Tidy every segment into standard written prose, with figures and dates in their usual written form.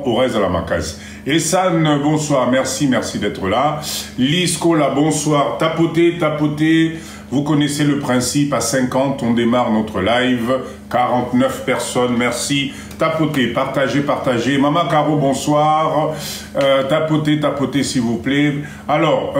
Orez à la Macaz. Et San, bonsoir, merci d'être là. Lisco, là, bonsoir. Tapotez. Vous connaissez le principe, à 50, on démarre notre live. 49 personnes, merci. Tapotez, partagez. Maman Caro, bonsoir. Tapotez, s'il vous plaît. Alors,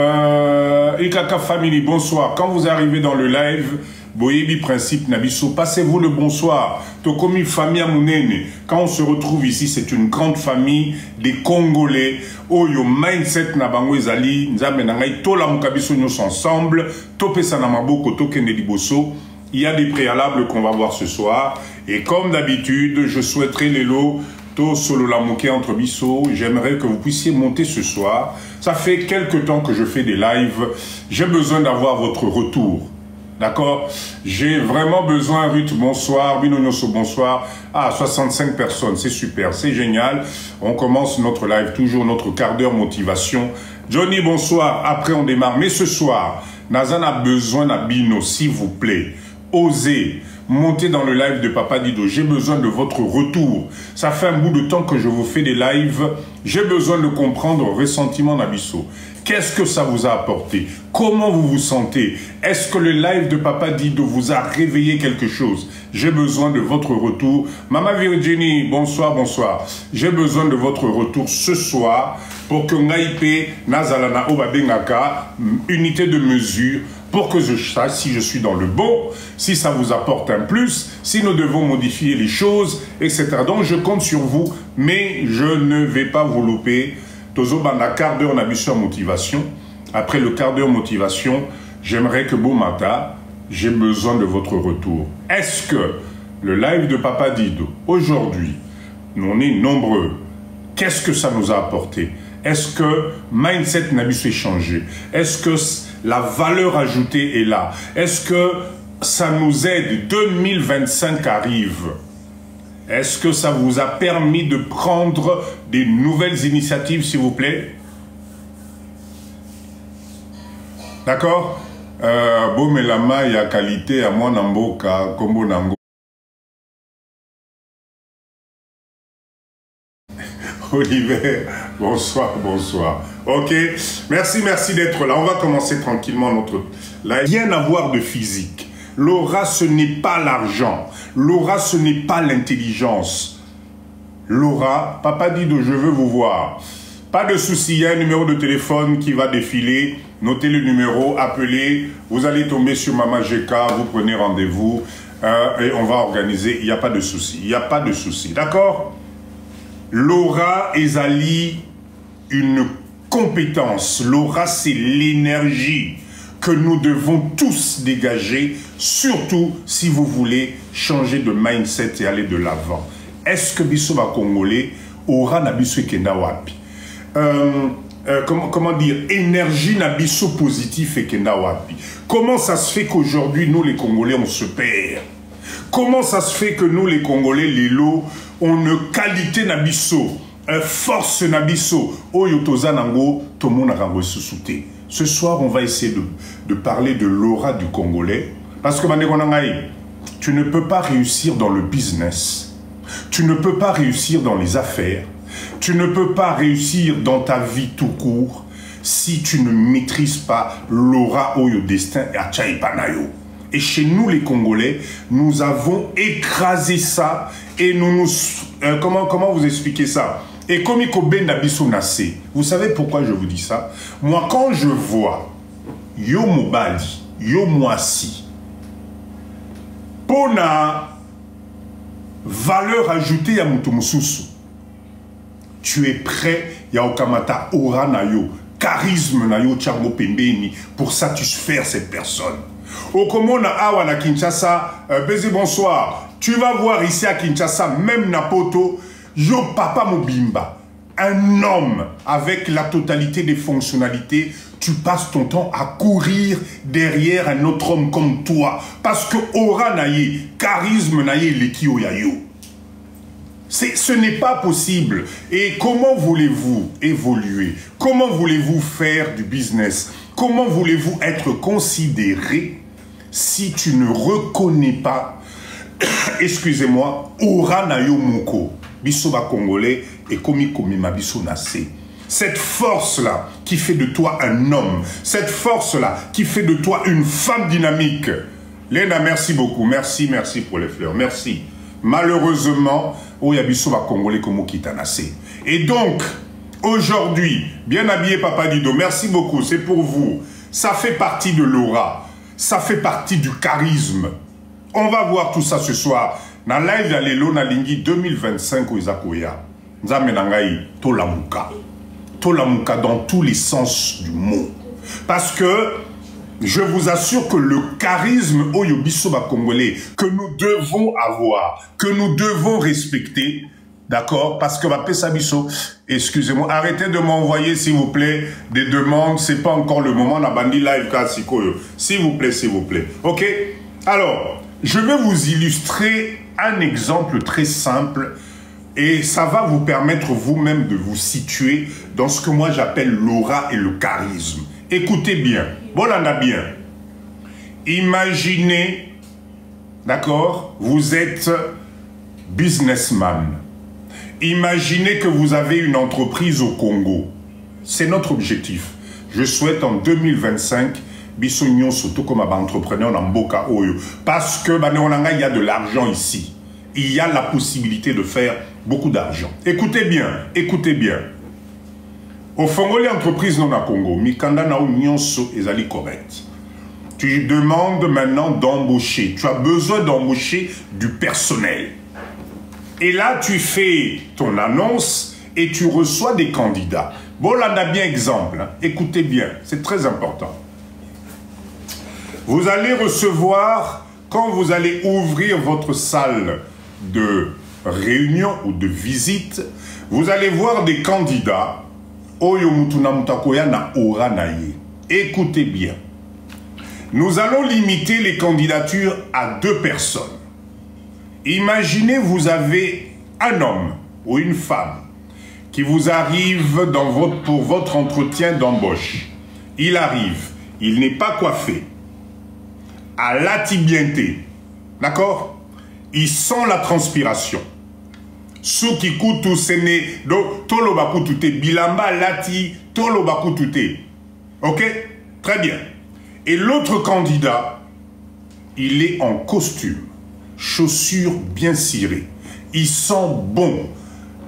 Ikaka Family, bonsoir. Quand vous arrivez dans le live, Boyebi Principe Nabiso, passez-vous le bonsoir. Tokomi famille Amounene. Quand on se retrouve ici, c'est une grande famille des Congolais. Oyo mindset na bango ezali, nzambe na ngai tola mukabiso nyos ensemble, topesa na maboko tokende liboso. Il y a des préalables qu'on va voir ce soir. Et comme d'habitude, je souhaiterais les lots to solo la moquée entre biso. J'aimerais que vous puissiez monter ce soir. Ça fait quelques temps que je fais des lives. J'ai besoin d'avoir votre retour. D'accord? J'ai vraiment besoin, Ruth, bonsoir, Binonyoso, bonsoir. Ah, 65 personnes, c'est super, c'est génial. On commence notre live, toujours notre quart d'heure motivation. Johnny, bonsoir, après on démarre. Mais ce soir, Nazan a besoin d'Abino, s'il vous plaît. Osez monter dans le live de Papa Dido. J'ai besoin de votre retour. Ça fait un bout de temps que je vous fais des lives. J'ai besoin de comprendre le ressentiment d'Abisso. Qu'est-ce que ça vous a apporté? Comment vous vous sentez? Est-ce que le live de Papa Dido vous a réveillé quelque chose? J'ai besoin de votre retour. Maman Virginie, bonsoir. J'ai besoin de votre retour ce soir pour que Ngaïpe, Nazalana, Obabengaka, unité de mesure, pour que je sache si je suis dans le bon, si ça vous apporte un plus, si nous devons modifier les choses, etc. Donc je compte sur vous, mais je ne vais pas vous louper. Tozo banda quart d'heure n'abussion motivation. Après le quart d'heure motivation, j'aimerais que Bomata, j'ai besoin de votre retour. Est-ce que le live de Papa Dido, aujourd'hui, nous on est nombreux, qu'est-ce que ça nous a apporté? Est-ce que mindset n'a pu changer? Est-ce que la valeur ajoutée est là? Est-ce que ça nous aide? 2025 arrive. Est-ce que ça vous a permis de prendre des nouvelles initiatives, s'il vous plaît? D'accord? Bomelama, il y a qualité à moi, Namboka, Kombo Nango. Oliver, bonsoir. Ok, merci d'être là. On va commencer tranquillement notre live. Rien à voir de physique. L'aura, ce n'est pas l'argent. L'aura, ce n'est pas l'intelligence. L'aura, Papa Dido, je veux vous voir. Pas de souci, il y a un numéro de téléphone qui va défiler. Notez le numéro, appelez. Vous allez tomber sur Mama Jeka, vous prenez rendez-vous et on va organiser. Il n'y a pas de souci. D'accord? L'aura ezali une compétence. L'aura, c'est l'énergie que nous devons tous dégager, surtout si vous voulez changer de mindset et aller de l'avant. Est-ce que Bissoba Congolais aura Nabiso Kenda Wapi? Comment dire, énergie Nabiso positif et Kenda Wapi? Comment ça se fait qu'aujourd'hui, nous les Congolais, on se perd? Comment ça se fait que nous les Congolais, les lots, on ne qualité Nabiso, force Nabiso, Oyotoza Nango, Tomo Narango Susute? Ce soir, on va essayer de parler de l'aura du Congolais. Parce que, tu ne peux pas réussir dans le business. Tu ne peux pas réussir dans les affaires. Tu ne peux pas réussir dans ta vie tout court si tu ne maîtrises pas l'aura au destin et à Tchaïpanayo. Et chez nous, les Congolais, nous avons écrasé ça et comment vous expliquer ça? Et comme il Nabiso Nassé, vous savez pourquoi je vous dis ça? Moi, quand je vois Yo Mobali, Yo Moasi, pour la valeur ajoutée à Mutumussusu, tu es prêt, Yaokamata, Aura Nayo, charisme Nayo, Tcharmo Pembeni, pour satisfaire cette personne. Au Komona Awa Kinshasa, Bézé, bonsoir. Tu vas voir ici à Kinshasa, même Napoto, Yo Papa Mobimba, un homme avec la totalité des fonctionnalités, tu passes ton temps à courir derrière un autre homme comme toi. Parce que aura naïe, charisme naïe, l'équio yayo. Ce n'est pas possible. Et comment voulez-vous évoluer? Comment voulez-vous faire du business? Comment voulez-vous être considéré si tu ne reconnais pas, excusez-moi, aura nayo moko? Bisoba Congolais, et komi mabiso nase. Cette force-là qui fait de toi un homme, cette force-là qui fait de toi une femme dynamique. Léna, merci beaucoup. Merci pour les fleurs. Merci. Malheureusement, Oyabiso va Congolais comme Kitanase. Et donc, aujourd'hui, bien habillé Papa Dido, merci beaucoup, c'est pour vous. Ça fait partie de l'aura, ça fait partie du charisme. On va voir tout ça ce soir. Dans live ya lelo na lingi 2025 au Izakoya. Nzamenangai tolamuka. Tolamuka dans tous les sens du mot. Parce que je vous assure que le charisme Oyobisoba Congolais que nous devons avoir, que nous devons respecter, d'accord? Parce que Sabiso, excusez-moi, arrêtez de m'envoyer s'il vous plaît des demandes, c'est pas encore le moment, na bandi live Kasikoyo. S'il vous plaît, ok? Alors, je vais vous illustrer un exemple très simple et ça va vous permettre vous-même de vous situer dans ce que moi j'appelle l'aura et le charisme. Écoutez bien, voilà bien. Imaginez, d'accord, vous êtes businessman. Imaginez que vous avez une entreprise au Congo. C'est notre objectif. Je souhaite en 2025 Bissognon surtout comme entrepreneur dans Mboka Oyo. Parce que il y a de l'argent ici. Il y a la possibilité de faire beaucoup d'argent. Écoutez bien, écoutez bien. Au Fongolais entreprise non à Congo, Mikanda na Nyonso ezali correct. Tu demandes maintenant d'embaucher. Tu as besoin d'embaucher du personnel. Et là, tu fais ton annonce et tu reçois des candidats. Bon, là, on a bien exemple. Hein. Écoutez bien, c'est très important. Vous allez recevoir, quand vous allez ouvrir votre salle de réunion ou de visite, vous allez voir des candidats. Écoutez bien. Nous allons limiter les candidatures à 2 personnes. Imaginez, vous avez un homme ou une femme qui vous arrive pour votre entretien d'embauche. Il arrive, il n'est pas coiffé, à l'atibienté, d'accord? Il sent la transpiration. Suki kutu sene, donc tolo bakutute, bilamba lati, tolo bakutute. Ok? Très bien. Et l'autre candidat, il est en costume, chaussures bien cirées. Il sent bon.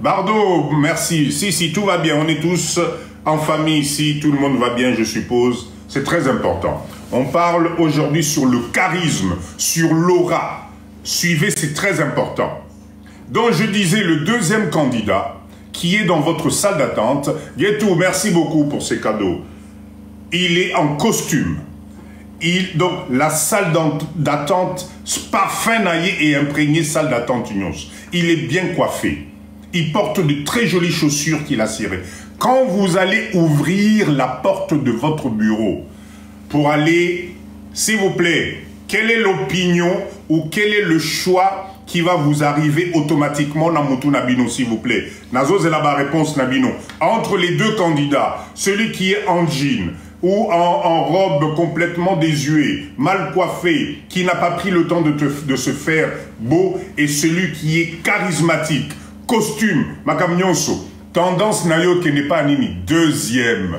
Bardo, merci. Si, tout va bien. On est tous en famille ici. Tout le monde va bien, je suppose. C'est très important. On parle aujourd'hui sur le charisme, sur l'aura. Suivez, c'est très important. Donc, je disais, le deuxième candidat, qui est dans votre salle d'attente, Yetou, merci beaucoup pour ces cadeaux. Il est en costume. Donc, la salle d'attente, parfum naïe et imprégné salle d'attente Unions. Il est bien coiffé. Il porte de très jolies chaussures qu'il a cirées. Quand vous allez ouvrir la porte de votre bureau pour aller, s'il vous plaît, quelle est l'opinion ou quel est le choix qui va vous arriver automatiquement dans Moutou Nabino, s'il vous plaît? Nazo, c'est la réponse Nabino. Entre les 2 candidats, celui qui est en jean ou en robe complètement désuée, mal coiffé, qui n'a pas pris le temps de se faire beau, et celui qui est charismatique, costume, Makam-Nyonso, tendance Nayo qui n'est pas animi. Deuxième,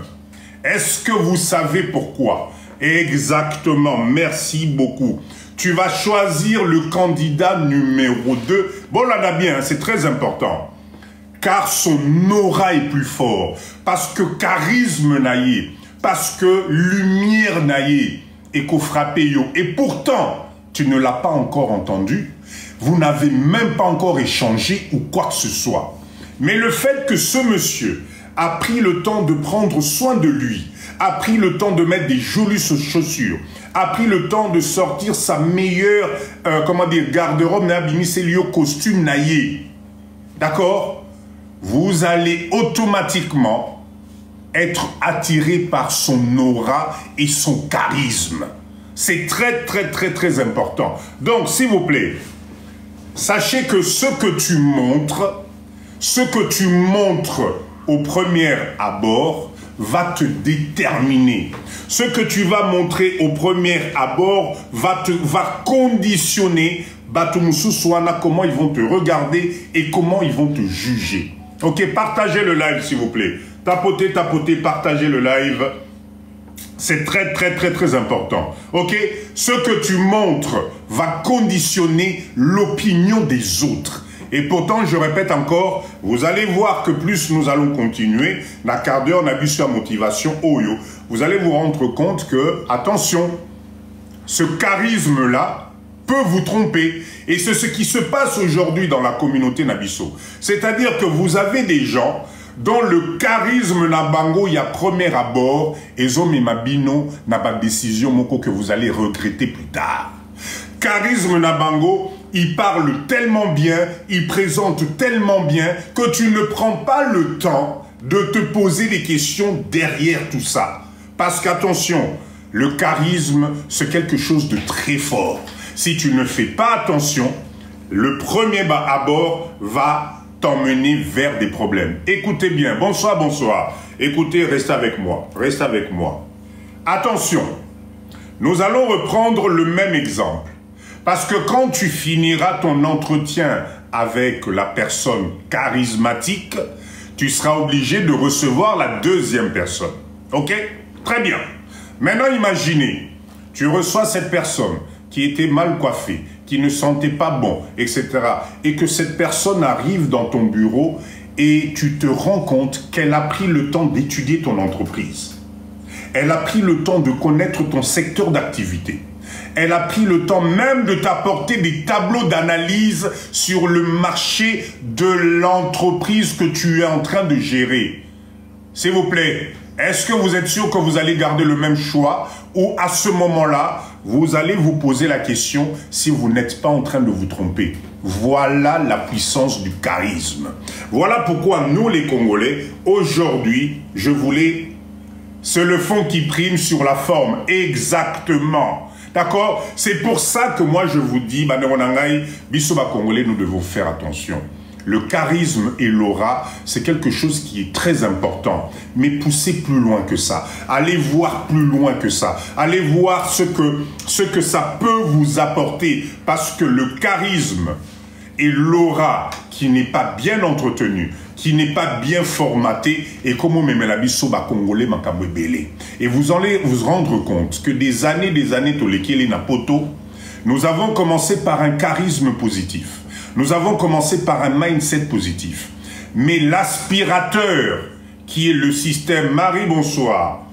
est-ce que vous savez pourquoi? Exactement, merci beaucoup. Tu vas choisir le candidat numéro 2. Bon, là, bien, hein, c'est très important. Car son aura est plus fort. Parce que charisme naïe. Parce que lumière naïe. Et qu'au frappé yo. Et pourtant, tu ne l'as pas encore entendu. Vous n'avez même pas encore échangé ou quoi que ce soit. Mais le fait que ce monsieur a pris le temps de prendre soin de lui, a pris le temps de mettre des jolies chaussures, a pris le temps de sortir sa meilleure, garde-robe, c'est lié au costume naïe. D'accord? Vous allez automatiquement être attiré par son aura et son charisme. C'est très, très, très, très important. Donc, s'il vous plaît, sachez que ce que tu montres au premier abord va te déterminer. Ce que tu vas montrer au premier abord va conditionner comment ils vont te regarder et comment ils vont te juger. Ok, partagez le live s'il vous plaît. Tapotez, tapotez, partagez le live. C'est très, très, très, très important. Ok? Ce que tu montres va conditionner l'opinion des autres. Et pourtant, je répète encore, vous allez voir que plus nous allons continuer, la quart d'heure, on a vu sur motivation, Oyo, vous allez vous rendre compte que, attention, ce charisme-là peut vous tromper. Et c'est ce qui se passe aujourd'hui dans la communauté Nabiso. C'est-à-dire que vous avez des gens dont le charisme na bango, il y a premier abord, et zomi mabino n'a pas décision moko que vous allez regretter plus tard. Charisme na bango, il parle tellement bien, il présente tellement bien que tu ne prends pas le temps de te poser des questions derrière tout ça. Parce qu'attention, le charisme, c'est quelque chose de très fort. Si tu ne fais pas attention, le premier abord va t'emmener vers des problèmes. Écoutez bien, bonsoir, bonsoir. Écoutez, restez avec moi, restez avec moi. Attention, nous allons reprendre le même exemple. Parce que quand tu finiras ton entretien avec la personne charismatique, tu seras obligé de recevoir la deuxième personne. Ok? Très bien. Maintenant, imaginez, tu reçois cette personne qui était mal coiffée, qui ne sentait pas bon, etc. Et que cette personne arrive dans ton bureau et tu te rends compte qu'elle a pris le temps d'étudier ton entreprise. Elle a pris le temps de connaître ton secteur d'activité. Elle a pris le temps même de t'apporter des tableaux d'analyse sur le marché de l'entreprise que tu es en train de gérer. S'il vous plaît, est-ce que vous êtes sûr que vous allez garder le même choix ou à ce moment-là, vous allez vous poser la question si vous n'êtes pas en train de vous tromper? Voilà la puissance du charisme. Voilà pourquoi nous les Congolais, aujourd'hui, je voulais... C'est le fond qui prime sur la forme. Exactement. D'accord? C'est pour ça que moi je vous dis, Bisoba Congolais, nous devons faire attention. Le charisme et l'aura, c'est quelque chose qui est très important. Mais poussez plus loin que ça. Allez voir plus loin que ça. Allez voir ce que ça peut vous apporter. Parce que le charisme et l'aura qui n'est pas bien entretenu, qui n'est pas bien formaté, et comme on me la bisoba congolais makambo belé. Et vous allez vous rendre compte que des années tolekele na poto, nous avons commencé par un charisme positif. Nous avons commencé par un mindset positif. Mais l'aspirateur qui est le système, Marie bonsoir,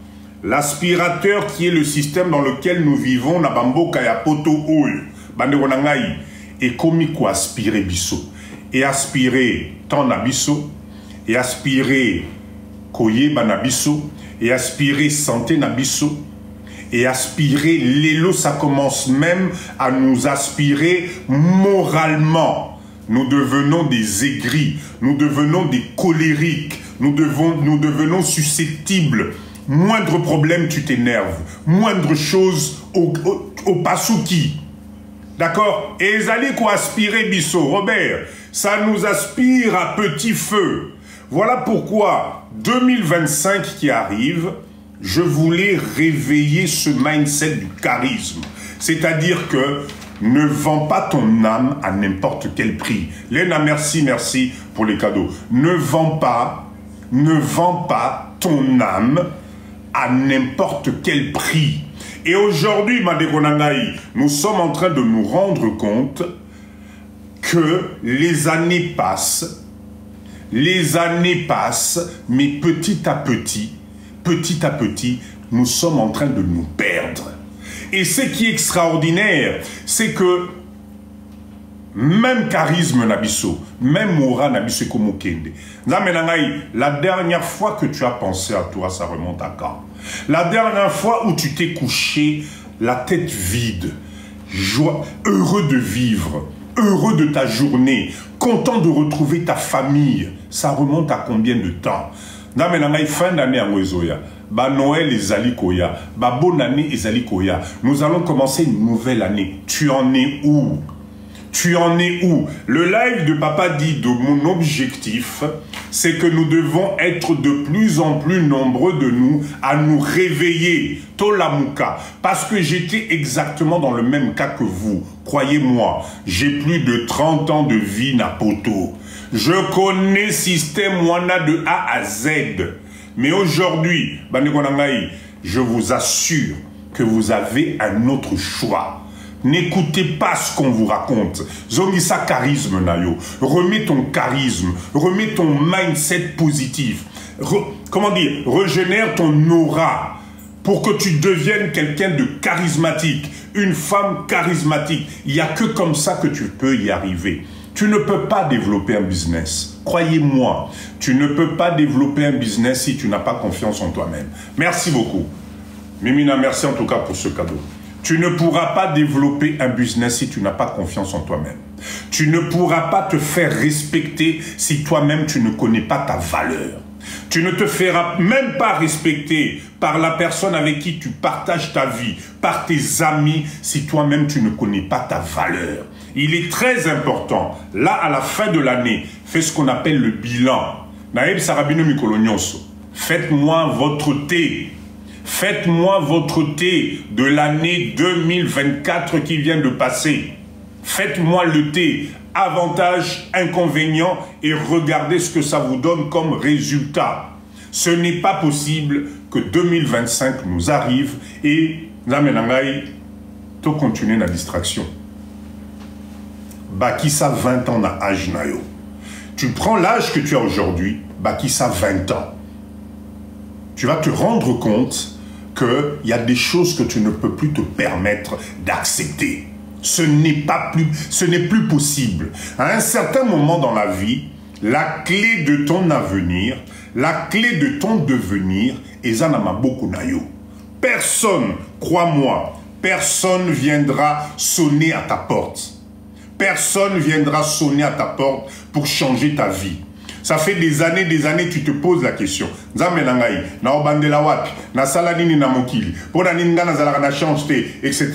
l'aspirateur qui est le système dans lequel nous vivons, na bambo kaya poto oyo, bande wonangai, et comme quoi aspirer biso. Et aspirer tant nabiso, et aspirer koye banabiso, et aspirer santé nabiso, et aspirer l'élo, ça commence même à nous aspirer moralement. Nous devenons des aigris, nous devenons des colériques, nous devenons susceptibles. Moindre problème, tu t'énerves. Moindre chose, au pasouki. D'accord? Et ils allaient quoi aspirer biso, Robert? Ça nous aspire à petit feu. Voilà pourquoi 2025 qui arrive, je voulais réveiller ce mindset du charisme. C'est-à-dire que ne vends pas ton âme à n'importe quel prix. Léna, merci pour les cadeaux. Ne vends pas ton âme à n'importe quel prix. Et aujourd'hui, Madekonangaï, nous sommes en train de nous rendre compte que les années passent, mais petit à petit, nous sommes en train de nous perdre. Et ce qui est extraordinaire, c'est que même charisme nabiso, même aura nabiso comme Kende. La dernière fois que tu as pensé à toi, ça remonte à quand? La dernière fois où tu t'es couché, la tête vide, heureux de vivre, heureux de ta journée, content de retrouver ta famille, ça remonte à combien de temps? Fin d'année à Mwezoya. Ba Noël et Zalikoya, ba bonne année et Zalikoya. Nous allons commencer une nouvelle année. Tu en es où? Tu en es où? Le live de Papa dit de mon objectif, c'est que nous devons être de plus en plus nombreux de nous à nous réveiller. Tolamuka. Parce que j'étais exactement dans le même cas que vous. Croyez-moi, j'ai plus de 30 ans de vie na poto. Je connais système Wana de A à Z. Mais aujourd'hui, je vous assure que vous avez un autre choix. N'écoutez pas ce qu'on vous raconte. Zongisa charisme, Nayo. Remets ton charisme. Remets ton mindset positif. Comment dire? Régénère ton aura pour que tu deviennes quelqu'un de charismatique. Une femme charismatique. Il n'y a que comme ça que tu peux y arriver. Tu ne peux pas développer un business. Croyez-moi, tu ne peux pas développer un business si tu n'as pas confiance en toi-même. Merci beaucoup. Mimina, merci en tout cas pour ce cadeau. Tu ne pourras pas développer un business si tu n'as pas confiance en toi-même. Tu ne pourras pas te faire respecter si toi-même tu ne connais pas ta valeur. Tu ne te feras même pas respecter par la personne avec qui tu partages ta vie, par tes amis, si toi-même tu ne connais pas ta valeur. Il est très important, là à la fin de l'année, fais ce qu'on appelle le bilan. Naïb Sarabino Mikolo Nyonso, faites-moi votre thé. Faites-moi votre thé de l'année 2024 qui vient de passer. Faites-moi le thé, avantages, inconvénients, et regardez ce que ça vous donne comme résultat. Ce n'est pas possible que 2025 nous arrive et Namenangai, tu continues la distraction. Bakissa 20 ans na âge nayo. Tu prends l'âge que tu as aujourd'hui, Bakissa 20 ans. Tu vas te rendre compte qu'il y a des choses que tu ne peux plus te permettre d'accepter. Ce n'est plus possible. À un certain moment dans la vie, la clé de ton avenir, la clé de ton devenir, est Zanama Bokunayo. Personne, crois-moi, personne viendra sonner à ta porte. Personne viendra sonner à ta porte pour changer ta vie. Ça fait des années, tu te poses la question. Nzamenangai, na obandela wapi, na salanini na mokili, pour na ninga na zalaka na changeté, etc.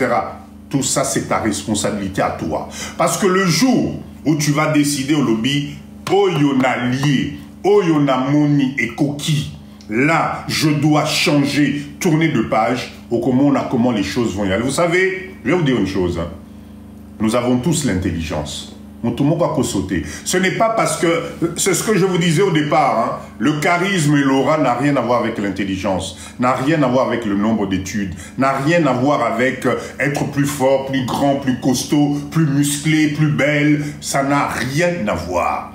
Tout ça, c'est ta responsabilité à toi. Parce que le jour où tu vas décider au lobby, Oyona lié, Oyona moni et coquille, là, je dois changer, tourner de page, au comment les choses vont y aller. Vous savez, je vais vous dire une chose. Hein. Nous avons tous l'intelligence. Tout le monde va sauter. Ce n'est pas parce que, c'est ce que je vous disais au départ, hein, le charisme et l'aura n'a rien à voir avec l'intelligence, n'a rien à voir avec le nombre d'études, n'a rien à voir avec être plus fort, plus grand, plus costaud, plus musclé, plus belle. Ça n'a rien à voir.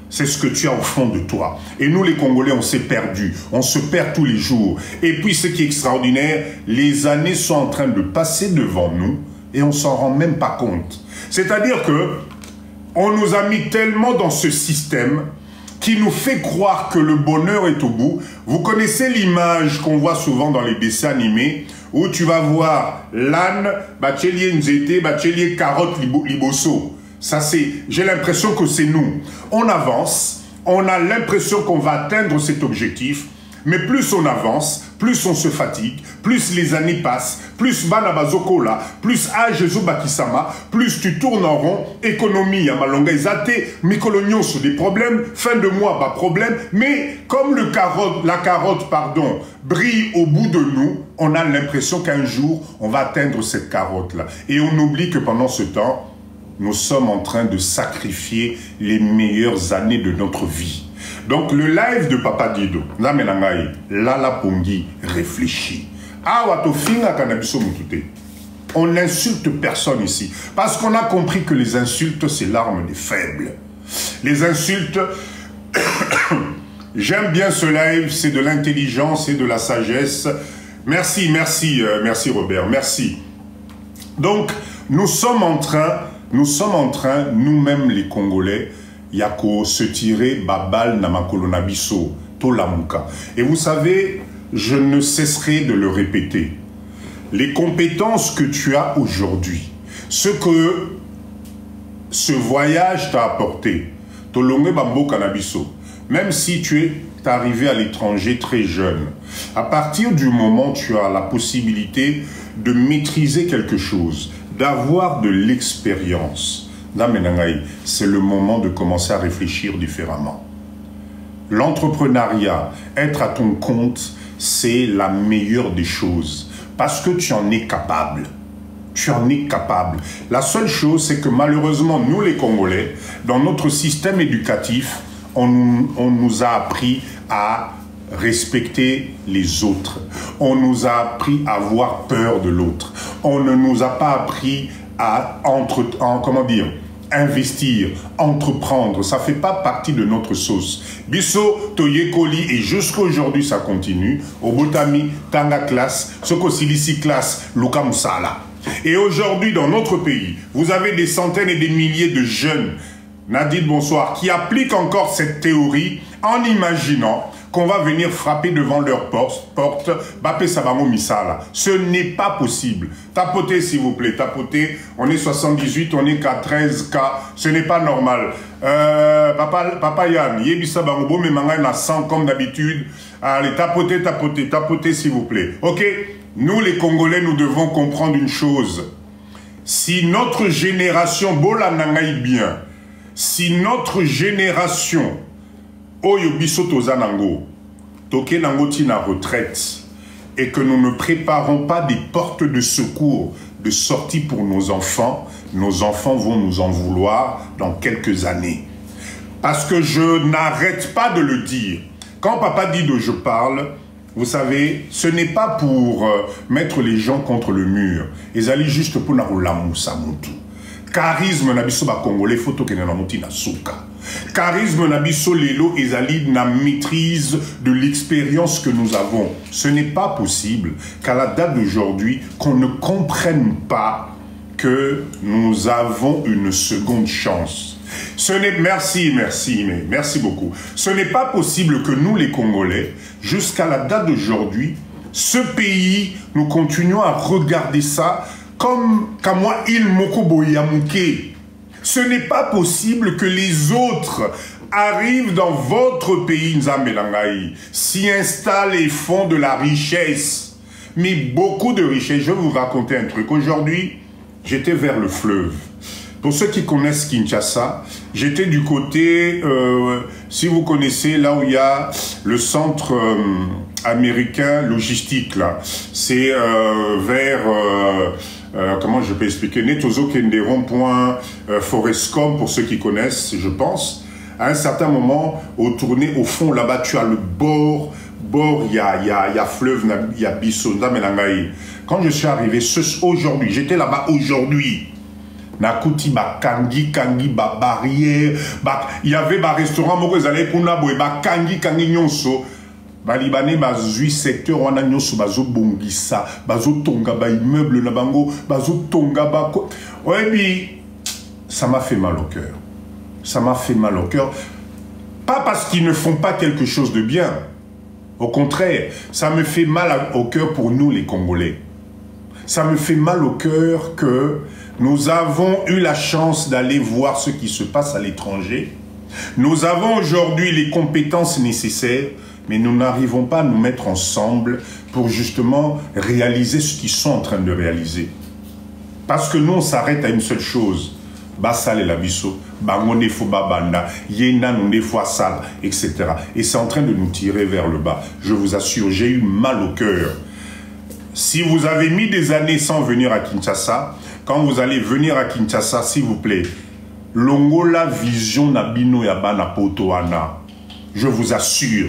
C'est ce que tu as au fond de toi. Et nous, les Congolais, on s'est perdus. On se perd tous les jours. Et puis, ce qui est extraordinaire, les années sont en train de passer devant nous et on ne s'en rend même pas compte. C'est-à-dire que on nous a mis tellement dans ce système qui nous fait croire que le bonheur est au bout. Vous connaissez l'image qu'on voit souvent dans les dessins animés où tu vas voir l'âne, Bachelier Nzete, Bachelier Carotte Liboso. Ça c'est, j'ai l'impression que c'est nous. On avance, on a l'impression qu'on va atteindre cet objectif, mais plus on avance, plus on se fatigue, plus les années passent, plus Banabazokola, plus Ajezu Bakisama, plus tu tournes en rond, économie à Malonga Izate, Mikolonion sur des problèmes, fin de mois, pas problème, mais comme la carotte, brille au bout de nous, on a l'impression qu'un jour, on va atteindre cette carotte-là. Et on oublie que pendant ce temps, nous sommes en train de sacrifier les meilleures années de notre vie. Donc le live de Papa Dido, Lala Pongi réfléchit. On n'insulte personne ici. Parce qu'on a compris que les insultes, c'est l'arme des faibles. Les insultes, j'aime bien ce live, c'est de l'intelligence et de la sagesse. Merci, merci, merci Robert, merci. Donc, nous sommes en train, nous-mêmes les Congolais, Yako se tirer babal namakolonabiso tolamuka. Et vous savez, je ne cesserai de le répéter. Les compétences que tu as aujourd'hui, ce que ce voyage t'a apporté, tolonge bambo kanabiso, même si tu es arrivé à l'étranger très jeune, à partir du moment où tu as la possibilité de maîtriser quelque chose, d'avoir de l'expérience, c'est le moment de commencer à réfléchir différemment. L'entrepreneuriat, être à ton compte, c'est la meilleure des choses. Parce que tu en es capable. Tu en es capable. La seule chose, c'est que malheureusement, nous les Congolais, dans notre système éducatif, on nous a appris à respecter les autres. On nous a appris à avoir peur de l'autre. On ne nous a pas appris à investir, entreprendre. Ça ne fait pas partie de notre sauce. Bisso, Toyekoli, et jusqu'à aujourd'hui, ça continue. Obotami, Tanga classe, Sokosilici classe, Luka Moussala. Et aujourd'hui, dans notre pays, vous avez des centaines et des milliers de jeunes, Nadine, bonsoir, qui appliquent encore cette théorie en imaginant qu'on va venir frapper devant leur porte, Bapé Sabango Misala. Ce n'est pas possible. Tapotez, s'il vous plaît, tapotez. On est 78, on est qu'à 13 cas. Ce n'est pas normal. Papa Yann, Yebisa Bango, mais Mangaï n'a 100 comme d'habitude. Allez, tapotez, tapotez, tapotez, s'il vous plaît. Ok? Nous, les Congolais, nous devons comprendre une chose. Si notre génération, Bola Nangaï bien, si notre génération, Oyo biso tozanango, toke nango tina retraite, et que nous ne préparons pas des portes de secours de sortie pour nos enfants vont nous en vouloir dans quelques années. Parce que je n'arrête pas de le dire. Quand Papa dit de je parle, vous savez, ce n'est pas pour mettre les gens contre le mur. Ils allaient juste pour na ulamusa mutu. Charisme na biso ba Congolais photo ke na muti na souka. Charisme nabiso lelo ezali na maîtrise de l'expérience que nous avons. Ce n'est pas possible qu'à la date d'aujourd'hui, qu'on ne comprenne pas que nous avons une seconde chance. Merci beaucoup. Ce n'est pas possible que nous, les Congolais, jusqu'à la date d'aujourd'hui, ce pays, nous continuons à regarder ça comme Kamwa Il Mokobo Yamuke. Ce n'est pas possible que les autres arrivent dans votre pays, Nzambelangaï, s'y installent et font de la richesse. Mais beaucoup de richesse. Je vais vous raconter un truc. Aujourd'hui, j'étais vers le fleuve. Pour ceux qui connaissent Kinshasa, j'étais du côté, si vous connaissez, là où il y a le centre américain logistique, là. C'est vers... comment je peux expliquer? Netozo Kende rond-point Forescom, pour ceux qui connaissent, je pense. À un certain moment, au fond, là-bas, tu as le bord, il y a fleuve, il y a Bissonda, Melangaï. Quand je suis arrivé aujourd'hui, j'étais là-bas aujourd'hui. Nakuti ba kangi ba barrière, il y avait ba restaurant moko ezalé kuna boye ba kangi nyonso. Ba libanais bazui secteur wana nyonso bazo bongisa, bazo tonga ba immeuble na bango, bazo tonga ba ouais, puis ça m'a fait mal au cœur. Ça m'a fait mal au cœur. Pas parce qu'ils ne font pas quelque chose de bien. Au contraire, ça me fait mal au cœur pour nous les Congolais. Ça me fait mal au cœur que nous avons eu la chance d'aller voir ce qui se passe à l'étranger. Nous avons aujourd'hui les compétences nécessaires, mais nous n'arrivons pas à nous mettre ensemble pour justement réaliser ce qu'ils sont en train de réaliser. Parce que nous, on s'arrête à une seule chose. Basal et la bisso, bangone fo babanda, yena nunde fo sal, etc. Et c'est en train de nous tirer vers le bas. Je vous assure, j'ai eu mal au cœur. Si vous avez mis des années sans venir à Kinshasa, quand vous allez venir à Kinshasa, s'il vous plaît, longola vision nabino yabana potoana. Je vous assure.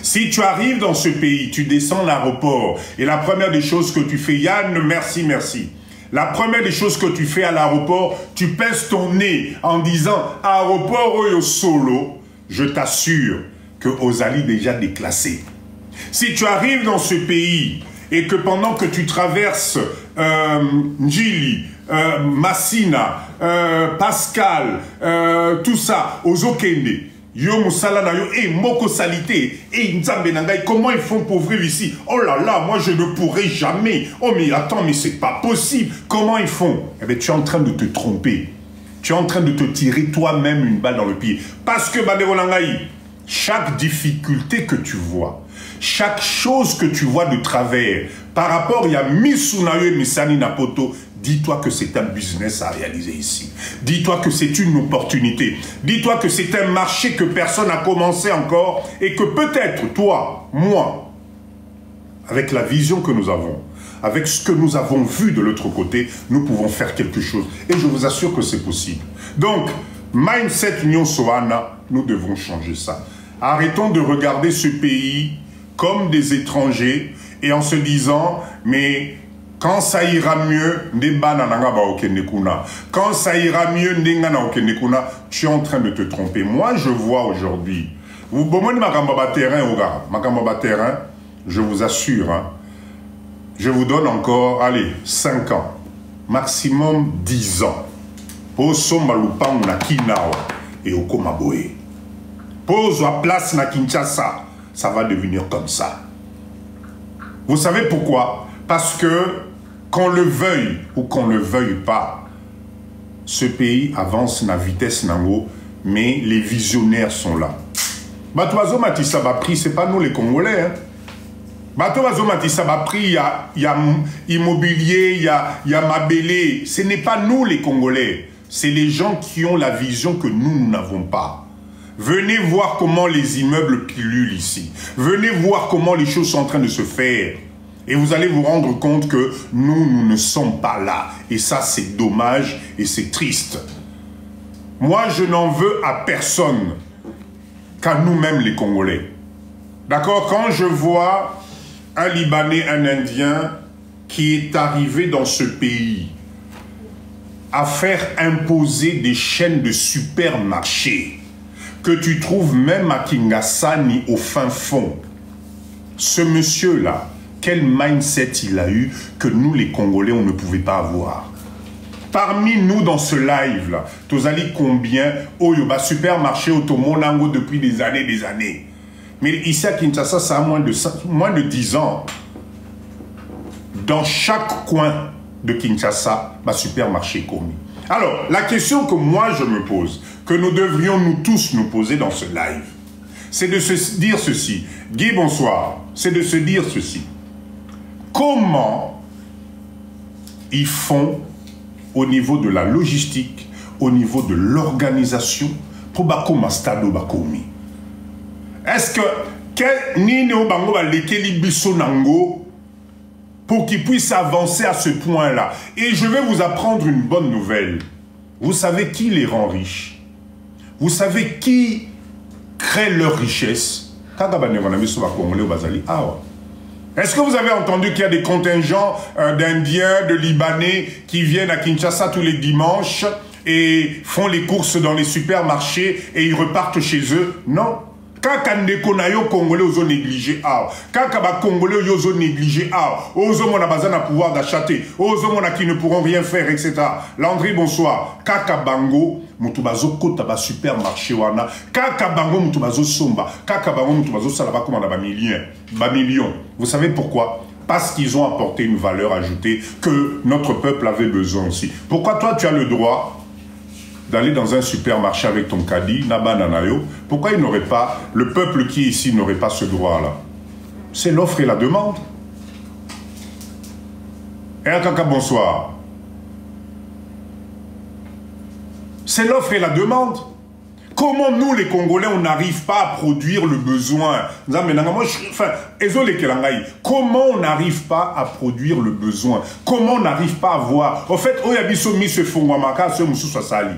Si tu arrives dans ce pays, tu descends l'aéroport, et la première des choses que tu fais, Yann, merci. La première des choses que tu fais à l'aéroport, tu pèses ton nez en disant « Aéroport Oyo Solo », je t'assure que Ozali déjà déclassé. Si tu arrives dans ce pays et que pendant que tu traverses Njili, Massina, Pascal, tout ça, Ozokende, Yo musala na yo, moko salité, nzambe nangai, comment ils font pour vivre ici? Oh là là, moi je ne pourrai jamais. Oh mais attends, mais c'est pas possible. Comment ils font? Eh bien, tu es en train de te tromper. Tu es en train de te tirer toi-même une balle dans le pied. Parce que, Badero Nangai, chaque difficulté que tu vois, chaque chose que tu vois de travers, par rapport, il y a Misunayo et Misani Napoto, dis-toi que c'est un business à réaliser ici. Dis-toi que c'est une opportunité. Dis-toi que c'est un marché que personne n'a commencé encore et que peut-être toi, moi, avec la vision que nous avons, avec ce que nous avons vu de l'autre côté, nous pouvons faire quelque chose. Et je vous assure que c'est possible. Donc, mindset Union Soana, nous devons changer ça. Arrêtons de regarder ce pays comme des étrangers et en se disant, mais quand ça ira mieux, quand ça ira mieux, tu es en train de te tromper. Moi, je vois aujourd'hui, vous terrain, je vous assure, hein, je vous donne encore, allez, 5 ans, maximum 10 ans. Pour somba lupang na Kinao et au Komaboe. Pose la place na Kinshasa, ça va devenir comme ça. Vous savez pourquoi? Parce que, qu'on le veuille ou qu'on ne le veuille pas, ce pays avance à vitesse nango, mais les visionnaires sont là. Batoazo Matissa Bapri, c'est pas nous les Congolais. Hein? Batoazo Matissa Bapri, il y a immobilier, il y a Mabélé. Ce n'est pas nous les Congolais. C'est les gens qui ont la vision que nous n'avons pas. Venez voir comment les immeubles pilulent ici. Venez voir comment les choses sont en train de se faire. Et vous allez vous rendre compte que nous ne sommes pas là. Et ça, c'est dommage et c'est triste. Moi, je n'en veux à personne qu'à nous-mêmes les Congolais. D'accord? Quand je vois un Libanais, un Indien qui est arrivé dans ce pays à faire imposer des chaînes de supermarchés que tu trouves même à Kingasani au fin fond. Ce monsieur-là, quel mindset il a eu que nous les Congolais, on ne pouvait pas avoir. Parmi nous dans ce live-là, tu as dit combien au supermarché Otomonango depuis des années. Mais ici à Kinshasa, ça a moins de 10 ans. Dans chaque coin de Kinshasa, supermarché commis. Alors, la question que moi je me pose, que nous devrions nous tous nous poser dans ce live, c'est de se dire ceci. Guy, bonsoir. C'est de se dire ceci. Comment ils font au niveau de la logistique, au niveau de l'organisation, pour Bakoma Stado Bakomi? Est-ce que Nino Bango va lekeli bisonango pour qu'ils puissent avancer à ce point-là? Et je vais vous apprendre une bonne nouvelle. Vous savez qui les rend riches? Vous savez qui crée leur richesse? Est-ce que vous avez entendu qu'il y a des contingents d'Indiens, de Libanais qui viennent à Kinshasa tous les dimanches et font les courses dans les supermarchés et ils repartent chez eux? Non. Kaka ndeko na yo Congolais ozo négligé ah. Kaka ba Congolais ozo négligé ah. Ozo mona bazana pouvoir d'acheter. Ozo mona qui ne pourront rien faire, etc. Landry, bonsoir. Kaka bango mutubazo kota ba supermarché wana. Kaka bango mutubazo somba. Kaka bango mutubazo salaba comme on a ba millions. Vous savez pourquoi? Parce qu'ils ont apporté une valeur ajoutée que notre peuple avait besoin aussi. Pourquoi toi tu as le droit d'aller dans un supermarché avec ton caddie, Nabananayo? Pourquoi il n'aurait pas, le peuple qui est ici n'aurait pas ce droit-là? C'est l'offre et la demande. Et un caca, bonsoir. C'est l'offre et la demande. Comment nous, les Congolais, on n'arrive pas à produire le besoin? Comment on n'arrive pas à produire le besoin? Comment on n'arrive pas à voir? Au fait, Oyabiso mi se font ce moussou soit sali.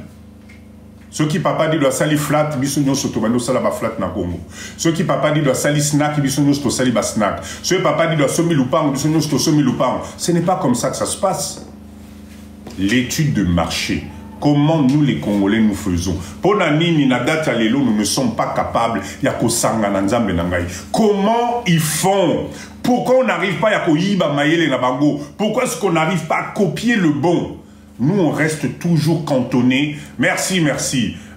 Ceux qui papa dit doit sali flat, bisogno sotomano salaba flat na Congo. Ceux qui papa dit doit sali snack, bisogno sto sali ba snack. Ceux qui papa dit doit somi lupang, bisogno sto somi lupang. Ce n'est pas comme ça que ça se passe. L'étude de marché. Comment nous les Congolais nous faisons? Pour Nani na date lelo, nous ne sommes pas capables ya ko sanga na nzambe na ngai. Comment ils font? Pourquoi on n'arrive pas à koyiba mayele na bango? Pourquoi est-ce qu'on n'arrive pas à copier le bon? Nous, on reste toujours cantonnés. Merci,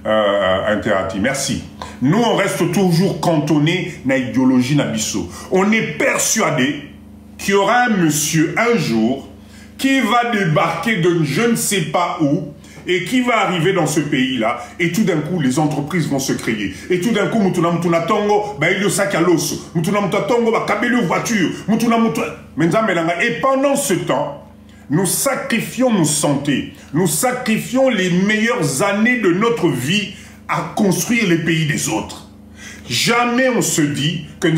Interati, merci. Nous, on reste toujours cantonnés dans l'idéologie Nabiso. On est persuadé qu'il y aura un monsieur, un jour, qui va débarquer de je ne sais pas où, et qui va arriver dans ce pays-là, et tout d'un coup, les entreprises vont se créer. Et tout d'un coup, mutuna tongo, il y a sac à l'os. Mutuna tongo, kabeli voiture. Et pendant ce temps, nous sacrifions nos santé, nous sacrifions les meilleures années de notre vie à construire les pays des autres. Jamais on se dit que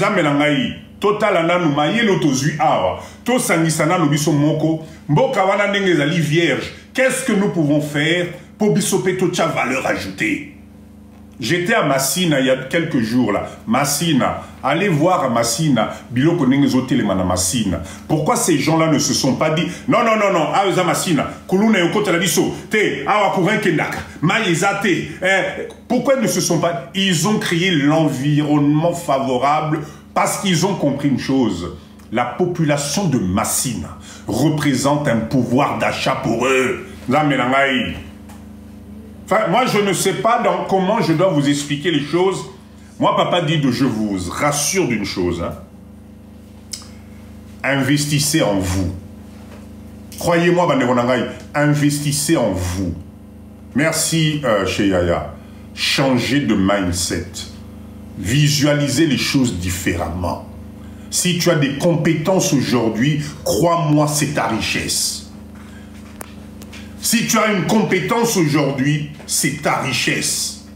Total nanu mayelo tozui awa. To sangisana no biso moko. Mboka wana ndenge ezali vierge. Qu'est-ce que nous pouvons faire pour bisoper toute sa valeur ajoutée? J'étais à Massina il y a quelques jours là. Massina. Allez voir à Massina. Biloko nengezote le mana Massina. Pourquoi ces gens-là ne se sont pas dit non, non, non, non, Aoza Massina. Kuluna yokota la biso. Te, awa kourin kendaka. Maïzate. Pourquoi ils ne se sont pas. Ils ont créé l'environnement favorable parce qu'ils ont compris une chose. La population de Massina représente un pouvoir d'achat pour eux. Enfin, moi, je ne sais pas comment je dois vous expliquer les choses. Moi, papa dit je vous rassure d'une chose. Hein. Investissez en vous. Croyez-moi, investissez en vous. Merci, chez Yaya. Changez de mindset. Visualisez les choses différemment. Si tu as des compétences aujourd'hui, crois-moi, c'est ta richesse. Si tu as une compétence aujourd'hui, c'est ta richesse.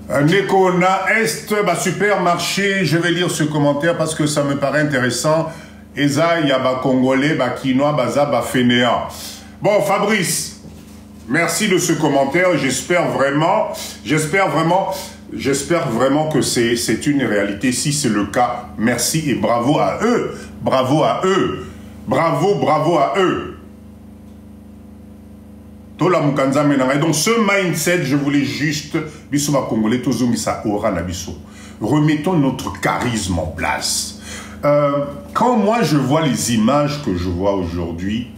Nekona Est, supermarché, je vais lire ce commentaire parce que ça me paraît intéressant. Eza, yaba Congolais, Kinois, Baza, Fénéa. Bon, Fabrice, merci de ce commentaire. J'espère vraiment que c'est une réalité. Si c'est le cas, merci et bravo à eux. Bravo à eux. Bravo, bravo à eux. Donc ce mindset, je voulais juste, remettons notre charisme en place. Quand moi je vois les images que je vois aujourd'hui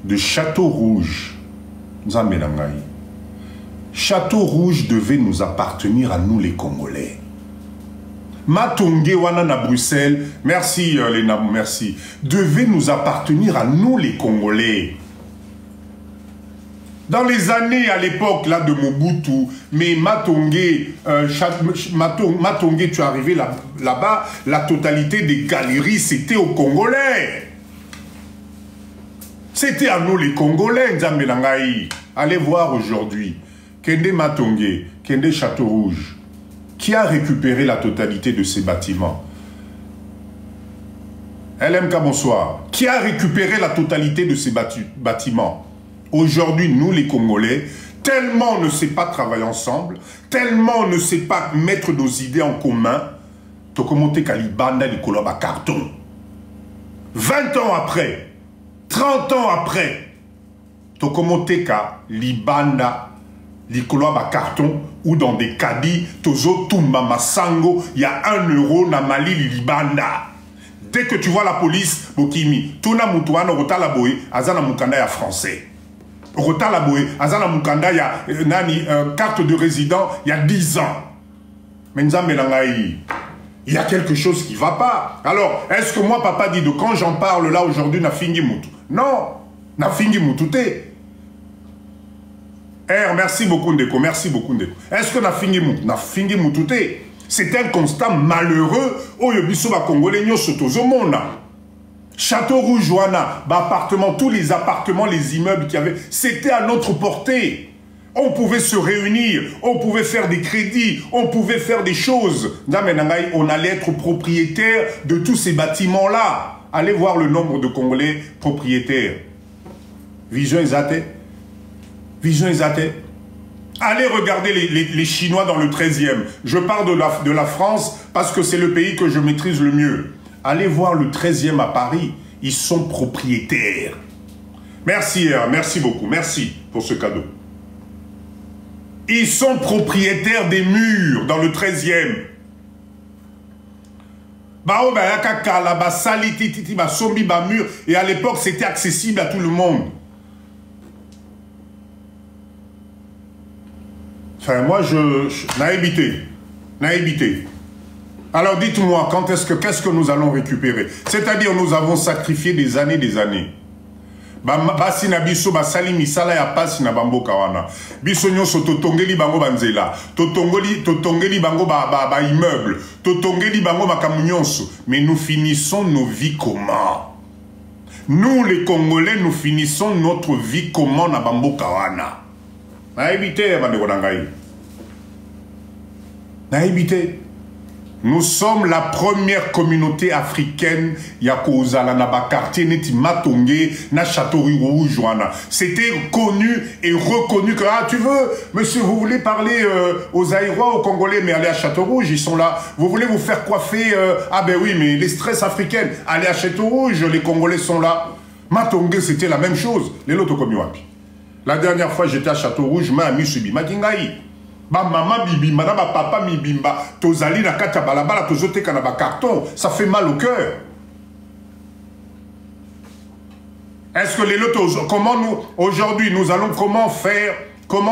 de Château Rouge, Château Rouge devait nous appartenir à nous les Congolais. Matongé wana na Bruxelles, merci Léna, merci, devait nous appartenir à nous les Congolais. Dans les années à l'époque là de Mobutu, mais Matongé, Matongé, tu es arrivé là-bas, la totalité des galeries c'était aux Congolais. C'était à nous les Congolais, Nzambelangaï. Allez voir aujourd'hui, Kende Matongé, Kende Château Rouge. Qui a récupéré la totalité de ces bâtiments? LMK, bonsoir. Qui a récupéré la totalité de ces bâtiments? Aujourd'hui, nous les Congolais, tellement on ne sait pas travailler ensemble, tellement on ne sait pas mettre nos idées en commun, Tokomote Kalibanda li koloba carton. 20 ans après, 30 ans après, Tokomote Kalibanda Likolo ba carton ou dans des caddies, tozo tumba masango, il y a 1 euro na Mali libanda. Dès que tu vois la police, Bokimi, tuna mutuano rotala boy, azana mukanda ya français. Rotala boy, azana mukanda ya nani carte de résident, il y a 10 ans. Mais il y a quelque chose qui ne va pas. Alors, est-ce que moi, papa dit de quand j'en parle là aujourd'hui, na fingi mutu? Non, na fingi mutute. Merci beaucoup Ndeko, merci beaucoup Ndeko. Est-ce que na fingi mutute? C'est un constat malheureux au yobiso ba congolais nyoso tozomona. Château Rouge, appartement, tous les appartements, les immeubles qu'il y avait, c'était à notre portée. On pouvait se réunir, on pouvait faire des crédits, on pouvait faire des choses. On allait être propriétaire de tous ces bâtiments-là. Allez voir le nombre de Congolais propriétaires. Vision Ezate. Vision Ezate. Allez regarder les Chinois dans le 13e. Je parle de la France parce que c'est le pays que je maîtrise le mieux. Allez voir le 13e à Paris. Ils sont propriétaires. Merci, merci beaucoup. Merci pour ce cadeau. Ils sont propriétaires des murs dans le 13e. Et à l'époque, c'était accessible à tout le monde. Enfin, moi, naïbité. Alors, dites-moi, qu'est-ce que nous allons récupérer? C'est-à-dire, nous avons sacrifié des années. Basi na biso basali misala ya pasi na bambo kawana. Biso nyonso totongeli bango banzela. Totongeli bango ba immeuble. Totongeli bango makamu nyonso. Mais nous finissons nos vies comment? Nous les Congolais, nous finissons notre vie comment na bambo kawana? Naïbité, bandeko nangai. Naïbité. Nous sommes la première communauté africaine Yakozala na ba quartier neti Matongé na Châteauroux Rouge. C'était connu et reconnu que ah tu veux monsieur vous voulez parler aux Aïrois aux Congolais mais allez à Château-Rouge ils sont là. Vous voulez vous faire coiffer ah ben oui mais les stress africaines allez à Château-Rouge les Congolais sont là. Matongé c'était la même chose les loto comme wapi. La dernière fois j'étais à Château-Rouge ma ami subi Makingaï. Ba maman bibimba, ba papa mibimba, tozali na kata balabala, tozote kana ba carton, ça fait mal au cœur. Est-ce que les lots, comment nous, aujourd'hui, nous allons comment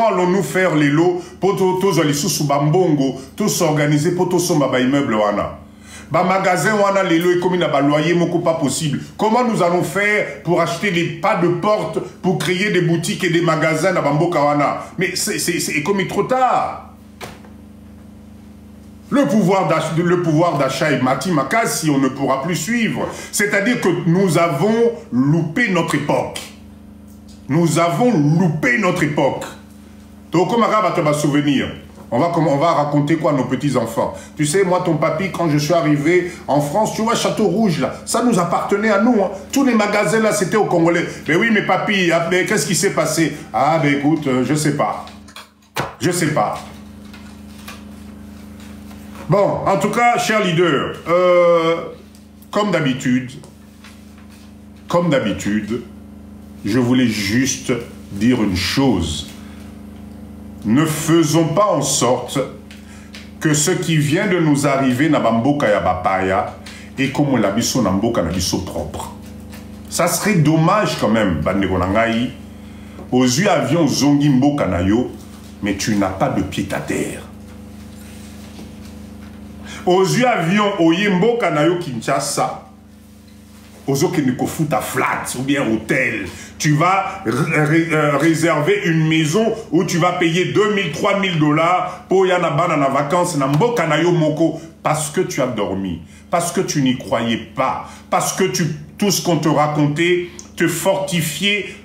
allons-nous faire les lots pour tozali sous bambongo, tous s'organiser pour tous somba ba immeuble wana. Ba magasin wana les lots et comme na ba loyer moko pas possible. Comment nous allons faire pour acheter des pas de porte pour créer des boutiques et des magasins na bamboka wana? Mais c'est comme trop tard. Le pouvoir d'achat est matimaka si on ne pourra plus suivre. C'est-à-dire que nous avons loupé notre époque. Nous avons loupé notre époque. Donc comment on va souvenir? On va raconter quoi à nos petits-enfants? Tu sais, moi, ton papy, quand je suis arrivé en France, tu vois, Château-Rouge, là, ça nous appartenait à nous. Hein. Tous les magasins, là, c'était aux Congolais. Mais oui, mais papy, qu'est-ce qui s'est passé? Ah, ben écoute, je sais pas. Je sais pas. Bon, en tout cas, cher leader, comme d'habitude, je voulais juste dire une chose. Ne faisons pas en sorte que ce qui vient de nous arriver na bamboka ya bapaya et comme la biso na mboka na biso propre. Ça serait dommage quand même, bandeko nangai. Aux yeux avions zongi mboka na yo, mais tu n'as pas de pied à terre. Aux yeux avions oye mboka na yo Kinshasa. Ozo qui ne fout à flat ou bien hôtel. Tu vas réserver une maison où tu vas payer 2000, 3000 $ pour yana banana vacances na mboka na yo moko parce que tu as dormi, parce que tu n'y croyais pas, parce que tout ce qu'on te racontait te fortifiait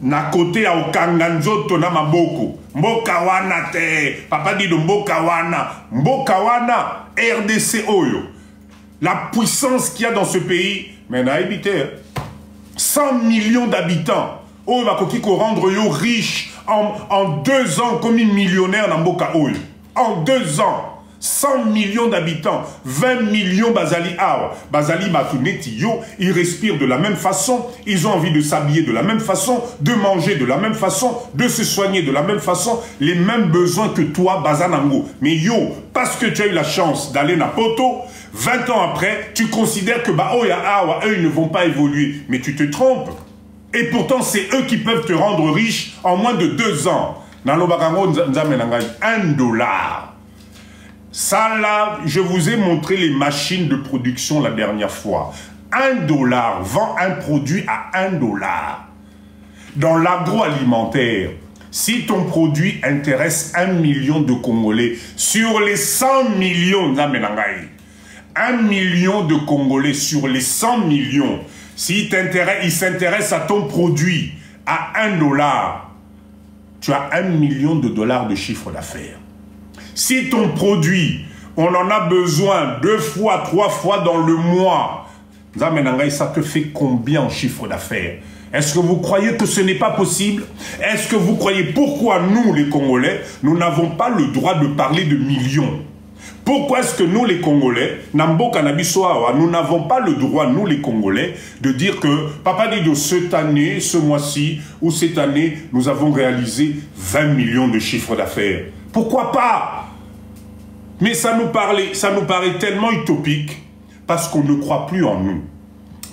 na côté à okanganzo tona maboko. Mboka wana te, papa dit de mboka wana, RDC oyo. La puissance qu'il y a dans ce pays, mais on a habité 100 millions d'habitants. Oh, va qu'on rendre yo riche en 2 ans comme une millionnaire dans Mboka Oyo. En 2 ans, 100 millions d'habitants, 20 millions Bazali Awa. Bazali Matuneti yo, ils respirent de la même façon, ils ont envie de s'habiller de la même façon, de manger de la même façon, de se soigner de la même façon, les mêmes besoins que toi, Bazanango. Mais yo, parce que tu as eu la chance d'aller na Poto, 20 ans après, tu considères que Baoya Awa, eux, ils ne vont pas évoluer. Mais tu te trompes. Et pourtant, c'est eux qui peuvent te rendre riche en moins de 2 ans. Dans l'Obarango, $1. Ça là, je vous ai montré les machines de production la dernière fois. $1 vend un produit à $1. Dans l'agroalimentaire, si ton produit intéresse 1 million de Congolais, sur les 100 millions, 1 million de Congolais sur les 100 millions, s'il s'intéresse à ton produit à $1, tu as $1 million de chiffre d'affaires. Si ton produit, on en a besoin 2 fois, 3 fois dans le mois, ça te fait combien en chiffre d'affaires? Est-ce que vous croyez que ce n'est pas possible? Est-ce que vous croyez pourquoi nous, les Congolais, nous n'avons pas le droit de parler de millions? Pourquoi est-ce que nous, les Congolais, nous n'avons pas le droit, nous, les Congolais, de dire que, Papa Dido, cette année, ce mois-ci, ou cette année, nous avons réalisé 20 millions de chiffre d'affaires? Pourquoi pas? Mais ça nous paraît tellement utopique, parce qu'on ne croit plus en nous.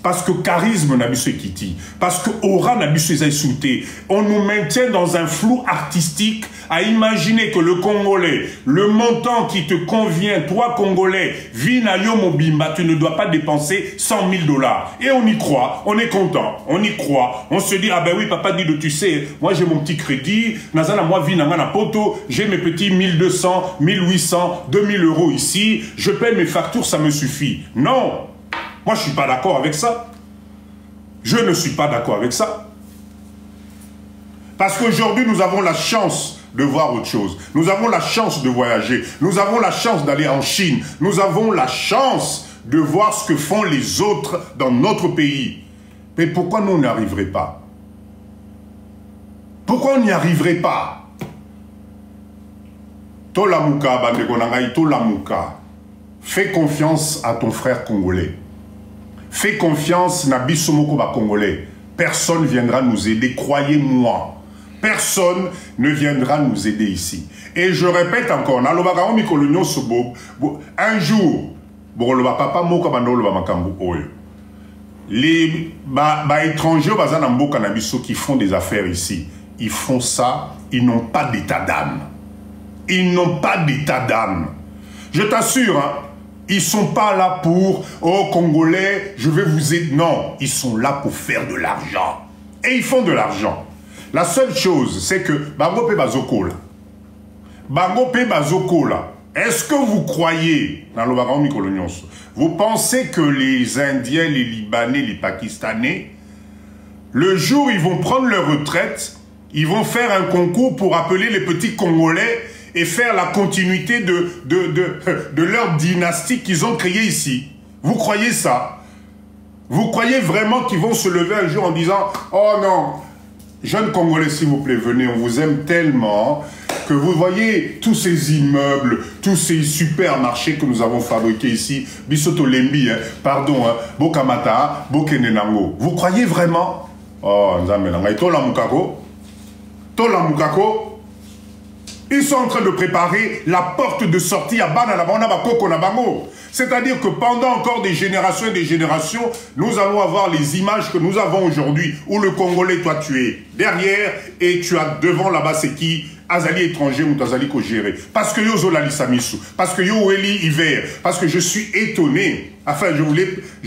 Parce que charisme n'a plus quitté, parce que aura n'a plus sauté. On nous maintient dans un flou artistique à imaginer que le Congolais, le montant qui te convient, toi Congolais, vina yo mobimba, tu ne dois pas dépenser 100 000 $. Et on y croit, on est content, on y croit. On se dit, ah ben oui, papa dit, tu sais, moi j'ai mon petit crédit, nazana moi vina na poto, j'ai mes petits 1200, 1800, 2000 € ici, je paie mes factures, ça me suffit. Non! Moi, je ne suis pas d'accord avec ça. Je ne suis pas d'accord avec ça. Parce qu'aujourd'hui, nous avons la chance de voir autre chose. Nous avons la chance de voyager. Nous avons la chance d'aller en Chine. Nous avons la chance de voir ce que font les autres dans notre pays. Mais pourquoi nous n'y arriverait pas? Pourquoi on n'y arriverait pas? Tolamuka, Bandegonangai, Tolamuka. Fais confiance à ton frère congolais. Fais confiance à Bissomoko Congolais. Personne ne viendra nous aider, croyez-moi. Personne ne viendra nous aider ici. Et je répète encore, un jour, les étrangers qui font des affaires ici, ils font ça, ils n'ont pas d'état d'âme. Ils n'ont pas d'état d'âme. Je t'assure, hein, ils ne sont pas là pour « Oh, Congolais, je vais vous aider ». Non, ils sont là pour faire de l'argent. Et ils font de l'argent. La seule chose, c'est que Bango pe bazokola. Bango pe bazokola. Est-ce que vous croyez, dans le Baron Mikolonyos, vous pensez que les Indiens, les Libanais, les Pakistanais, le jour où ils vont prendre leur retraite, ils vont faire un concours pour appeler les petits Congolais et faire la continuité de leur dynastie qu'ils ont créée ici? Vous croyez ça? Vous croyez vraiment qu'ils vont se lever un jour en disant « Oh non, jeunes Congolais, s'il vous plaît, venez, on vous aime tellement que vous voyez tous ces immeubles, tous ces supermarchés que nous avons fabriqués ici, Bisoto Lembi, hein, pardon, hein, Bokamata, Bokenenango. Vous croyez vraiment? Oh, Nzamenanga, Tola Mukako, Tola Mukako. Ils sont en train de préparer la porte de sortie à Bananabango. C'est-à-dire que pendant encore des générations et des générations, nous allons avoir les images que nous avons aujourd'hui, où le Congolais, toi, tu es derrière et tu as devant là-bas, c'est qui? Azali étranger ou Azali ko géré. Parce que yo zolali samisu, parce que yo weli hiver, parce que je suis étonné. Enfin, je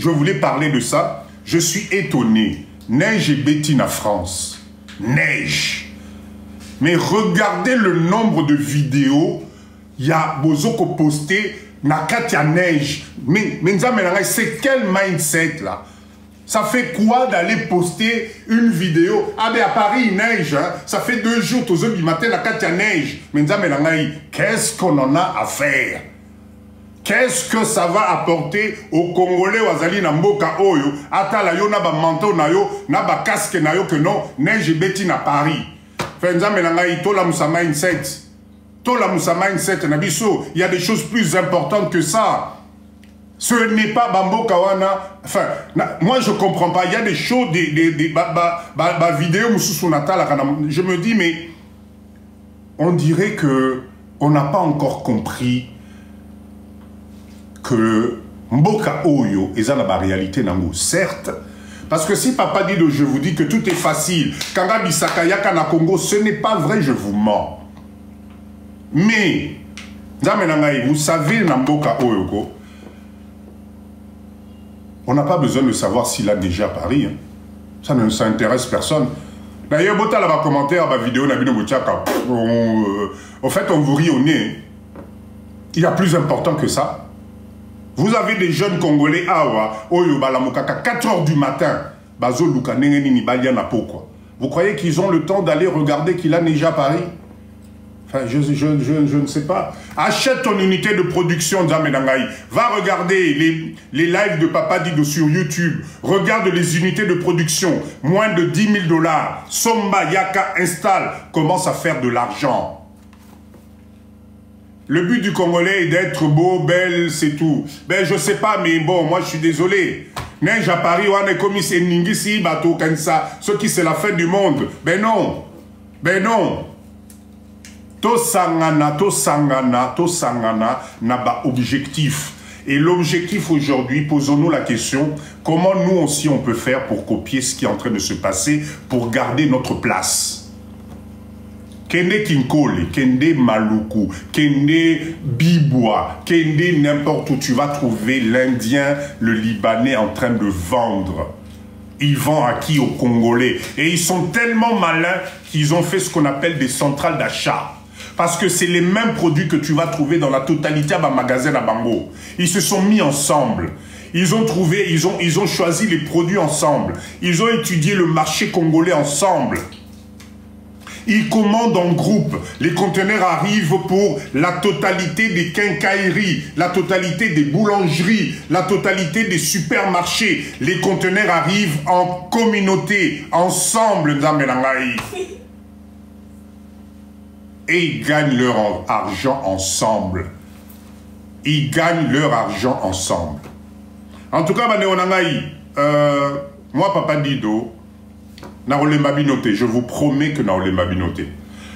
voulais parler de ça. Je suis étonné. Neige et bétine à France. Neige. Mais regardez le nombre de vidéos. Il y a Bozoko posté Nakatia neige. Mais c'est quel mindset là? Ça fait quoi d'aller poster une vidéo? Ah ben à Paris il neige, hein? Ça fait 2 jours, tous les matins Nakatia neige. Mais qu'est-ce qu'on en a à faire? Qu'est-ce que ça va apporter aux Congolais Wazali Namboka Oyo? Atala yo naba manteau na yo, naba casque na yo que non, neige et bétine à Paris. Tola Moussa mindset. Tola Moussa mindset, Nabiso, il y a des choses plus importantes que ça. Ce n'est pas Bambo Kawana. Enfin, moi je ne comprends pas. Il y a des shows, des vidéos, je me dis, mais on dirait que on n'a pas encore compris que Mboka Oyo est dans la réalité. Certes, parce que si Papa dit, je vous dis que tout est facile, Kanga Bisaka Yaka na Congo, ce n'est pas vrai, je vous mens. Mais, vous savez, Namboka Oyoko, on n'a pas besoin de savoir s'il a déjà à Paris. Hein. Ça ne s'intéresse personne. D'ailleurs, Bota là bas commentaire, ma vidéo, en fait, on vous rit au nez. Il y a plus important que ça. Vous avez des jeunes Congolais, Oyo Balamokaka, 4 h du matin, Bazo Luka, Nengenini, Baliana Poko. Vous croyez qu'ils ont le temps d'aller regarder qu'il a neigé à Paris? Enfin, je ne sais pas. Achète ton unité de production, Djamenangaï. Va regarder les lives de Papa Dido sur YouTube. Regarde les unités de production. Moins de 10 000 $. Somba Yaka installe. Commence à faire de l'argent. Le but du Congolais est d'être beau, belle, c'est tout. Ben, je sais pas, mais bon, moi, je suis désolé. Neige à Paris, on est comme ici, Ningisi, bateau, Kensa. Ce qui, c'est la fête du monde. Ben non. Ben non. To sangana, n'a objectif. Et l'objectif aujourd'hui, posons-nous la question, comment nous aussi on peut faire pour copier ce qui est en train de se passer, pour garder notre place? Kende Kinkole, Kende Maluku, Kende Bibois, Kende n'importe où, tu vas trouver l'Indien, le Libanais en train de vendre. Ils vendent à qui? Aux Congolais. Et ils sont tellement malins qu'ils ont fait ce qu'on appelle des centrales d'achat. Parce que c'est les mêmes produits que tu vas trouver dans la totalité à magasin à Bango. Ils se sont mis ensemble. Ils ont trouvé, ils ont choisi les produits ensemble. Ils ont étudié le marché congolais ensemble. Ils commandent en groupe. Les conteneurs arrivent pour la totalité des quincailleries, la totalité des boulangeries, la totalité des supermarchés. Les conteneurs arrivent en communauté, ensemble, et ils gagnent leur argent ensemble. Ils gagnent leur argent ensemble. En tout cas, moi, Papa Dido, je vous promets que Naolemba Binoté.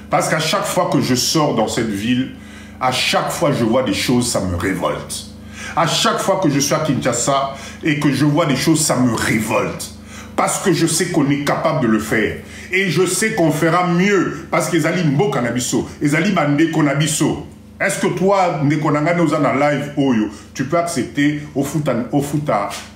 Parce qu'à chaque fois que je sors dans cette ville, à chaque fois que je vois des choses, ça me révolte. À chaque fois que je suis à Kinshasa et que je vois des choses, ça me révolte. Parce que je sais qu'on est capable de le faire. Et je sais qu'on fera mieux. Parce que Ezali Mbo Kanabiso, Ezali Bande Konabiso. Est-ce que toi, Ndekonanga nous en live, Oyo, tu peux accepter au foot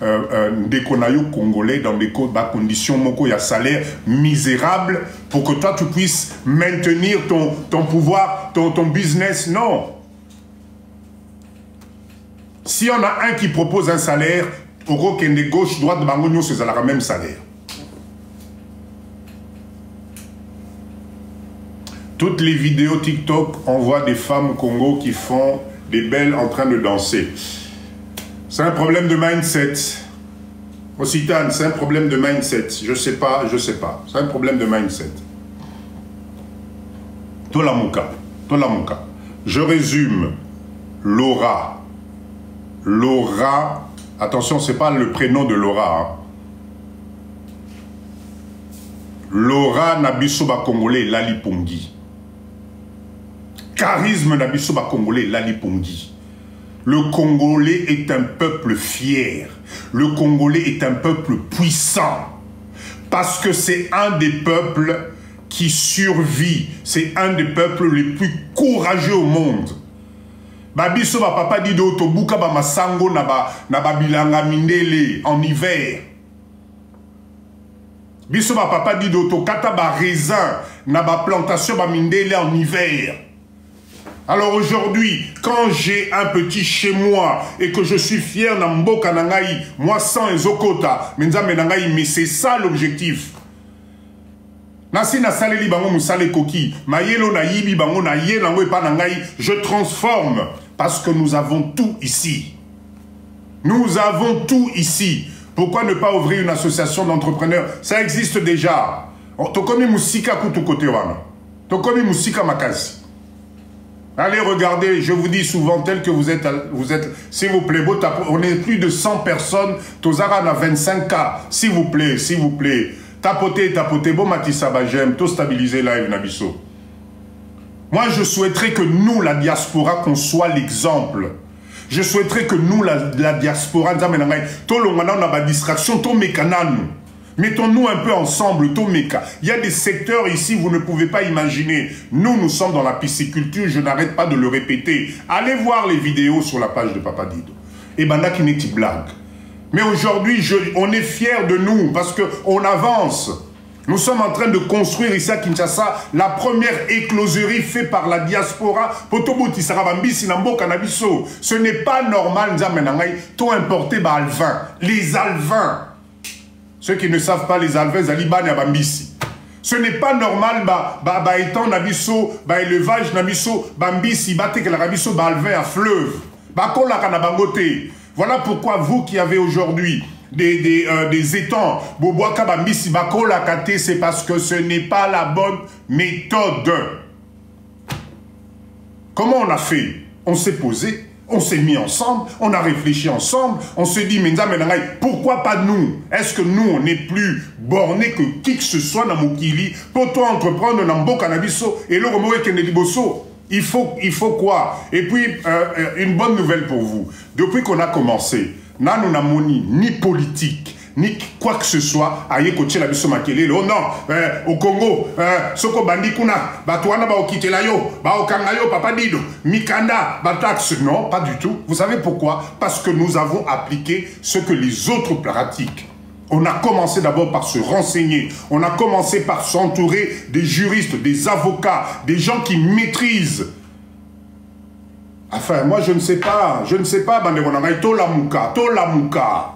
Ndekonayo congolais dans des conditions moko ya salaire misérable pour que toi tu puisses maintenir ton pouvoir, ton business? Non. Si on a un qui propose un salaire, au Rokende gauche, droite, Bangonio, c'est le même salaire. Toutes les vidéos TikTok, on voit des femmes au Congo qui font des belles en train de danser. C'est un problème de mindset. Occitane, c'est un problème de mindset. Je sais pas. C'est un problème de mindset. Tolamuka. Je résume. Laura. Attention, c'est pas le prénom de Laura. Hein. Laura Nabisoba Congolais Lali Pongi. Charisme Nabisoba Congolais Lali Pongi. Le Congolais est un peuple fier. Le Congolais est un peuple puissant. Parce que c'est un des peuples qui survit. C'est un des peuples les plus courageux au monde. Babiso ba papa Dido tobuka ba masango na ba bilanga mindele en hiver. Biso ba papa Dido to kata ba raisin na ba plantation ba mindele en hiver. Alors aujourd'hui, quand j'ai un petit chez moi et que je suis fier na mboka nangai, moi sans ezokota, menzame nangai, mais c'est ça l'objectif. Nasi na saleli bango musale koki, mayelo na yibi bango na ye nango epa nangai, je transforme parce que nous avons tout ici. Nous avons tout ici. Pourquoi ne pas ouvrir une association d'entrepreneurs? Ça existe déjà. Tokomi musika kutu kote wana. Tokomi musika makasi. Allez regarder, je vous dis souvent, tel que vous êtes s'il vous plaît, on est plus de 100 personnes, Tozara na 25K, s'il vous plaît. Tapotez, bon matissa, j'aime, tout stabiliser live Nabiso. Moi, je souhaiterais que nous, la diaspora, qu'on soit l'exemple. Je souhaiterais que nous, la diaspora, on a pas distraction, mettons-nous un peu ensemble, Tomeka. Il y a des secteurs ici, vous ne pouvez pas imaginer. Nous sommes dans la pisciculture, je n'arrête pas de le répéter. Allez voir les vidéos sur la page de Papa Dido. Et banda qui n'est pas blague. Mais aujourd'hui, on est fiers de nous parce qu'on avance. Nous sommes en train de construire ici à Kinshasa la première écloserie faite par la diaspora. Ce n'est pas normal, tout importer alvin. Les alvins. Ceux qui ne savent pas les alvins, Zaliban et Bambisi. Ce n'est pas normal, étant nabiso, élevage nabiso, Bambisi, que la rabiso, alvin à fleuve. Voilà pourquoi vous qui avez aujourd'hui des étangs, Boboaka Bambisi, Bakola Kate, c'est parce que ce n'est pas la bonne méthode. Comment on a fait? On s'est posé. On s'est mis ensemble, on a réfléchi ensemble, on se dit, pourquoi pas nous? Est-ce que nous, on n'est plus bornés que qui que ce soit dans Mokili pour toi entreprendre dans Mboka Nabiso et le Romoé Kenediboso? Il faut quoi? Et puis, une bonne nouvelle pour vous. Depuis qu'on a commencé, nous n'avons ni politique, ni quoi que ce soit, aïe coaché la biso makelele. Oh non, au Congo, soko bandi kuna, batuana ba okitela yo, ba okanga yo, Papa Dido, mikanda, batax. Non, pas du tout. Vous savez pourquoi? Parce que nous avons appliqué ce que les autres pratiquent. On a commencé d'abord par se renseigner. On a commencé par s'entourer des juristes, des avocats, des gens qui maîtrisent. Enfin, moi je ne sais pas, Bandebonamai, Tolamuka.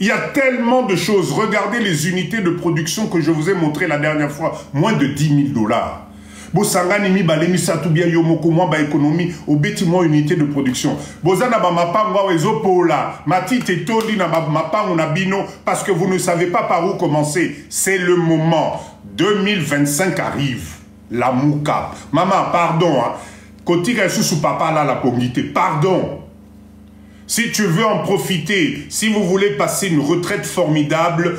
Il y a tellement de choses. Regardez les unités de production que je vous ai montrées la dernière fois. Moins de 10 000 $. Bosangani mi balemi satu bien yomoko mwa ba économie au bâtiment unité de production. Bozana ba mapangwa wezo pola. Mati te toli na ba mapango na bino parce que vous ne savez pas par où commencer. C'est le moment. 2025 arrive. La mouka. Maman, pardon. Hein. Kotika sous papa là la communauté. Pardon. Si tu veux en profiter, si vous voulez passer une retraite formidable,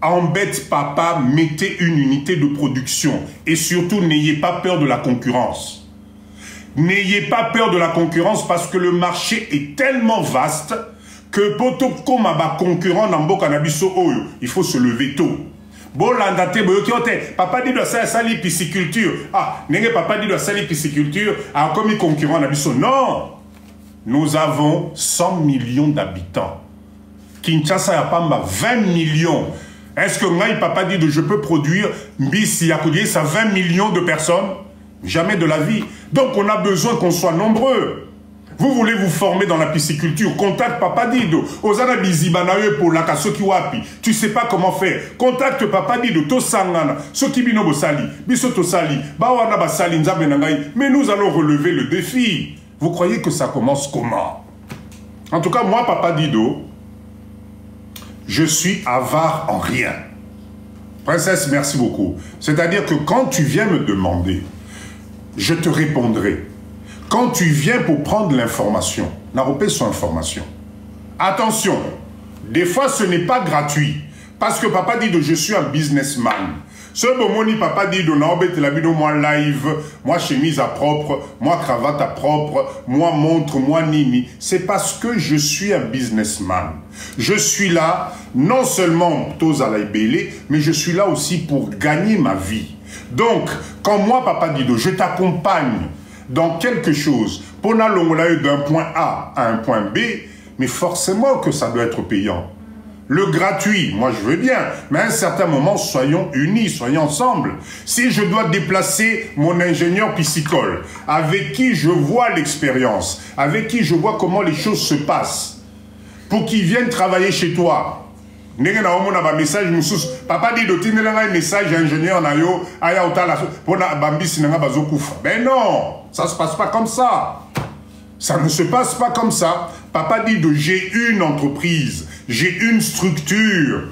embête papa, mettez une unité de production. Et surtout, n'ayez pas peur de la concurrence. N'ayez pas peur de la concurrence parce que le marché est tellement vaste que pour tout comme un concurrent dans le cannabis, il faut se lever tôt. Papa dit de ça la pisciculture. Ah, papa dit de ça la pisciculture. Ah, comme il concurrent dans non. Nous avons 100 millions d'habitants. Kinshasa y a pas 20 millions. Est-ce que Ngaï papa dit que je peux produire Mbisi Yakoudié, ça 20 millions de personnes? Jamais de la vie. Donc on a besoin qu'on soit nombreux. Vous voulez vous former dans la pisciculture? Contacte Papa Dido. Ozana Bizibanaye pour la Kasoki Wapi. Tu sais pas comment faire. Contacte Papa Dido. Tosangana. Soki Bino Bosali. Biso Tosali. Bawana Basali Nzabe Nangaï. Mais nous allons relever le défi. Vous croyez que ça commence comment? En tout cas, moi, Papa Dido, je suis avare en rien. Princesse, merci beaucoup. C'est-à-dire que quand tu viens me demander, je te répondrai. Quand tu viens pour prendre l'information, n'arrêtez sur information. Attention, des fois ce n'est pas gratuit. Parce que Papa dit que je suis un businessman. Ce moment, Papa dit que moi live, moi chemise à propre, moi cravate à propre, moi montre, moi nini. C'est parce que je suis un businessman. Je suis là, non seulement tous à la bélé, mais je suis là aussi pour gagner ma vie. Donc, quand moi, Papa dit que je t'accompagne dans quelque chose, pour aller d'un point A à un point B, mais forcément que ça doit être payant. Le gratuit, moi je veux bien, mais à un certain moment, soyons unis, soyons ensemble. Si je dois déplacer mon ingénieur piscicole, avec qui je vois l'expérience, avec qui je vois comment les choses se passent, pour qu'il vienne travailler chez toi, message papa dit un message ingénieur ben non, ça se passe pas comme ça. Ça ne se passe pas comme ça. Papa dit que j'ai une entreprise, j'ai une structure.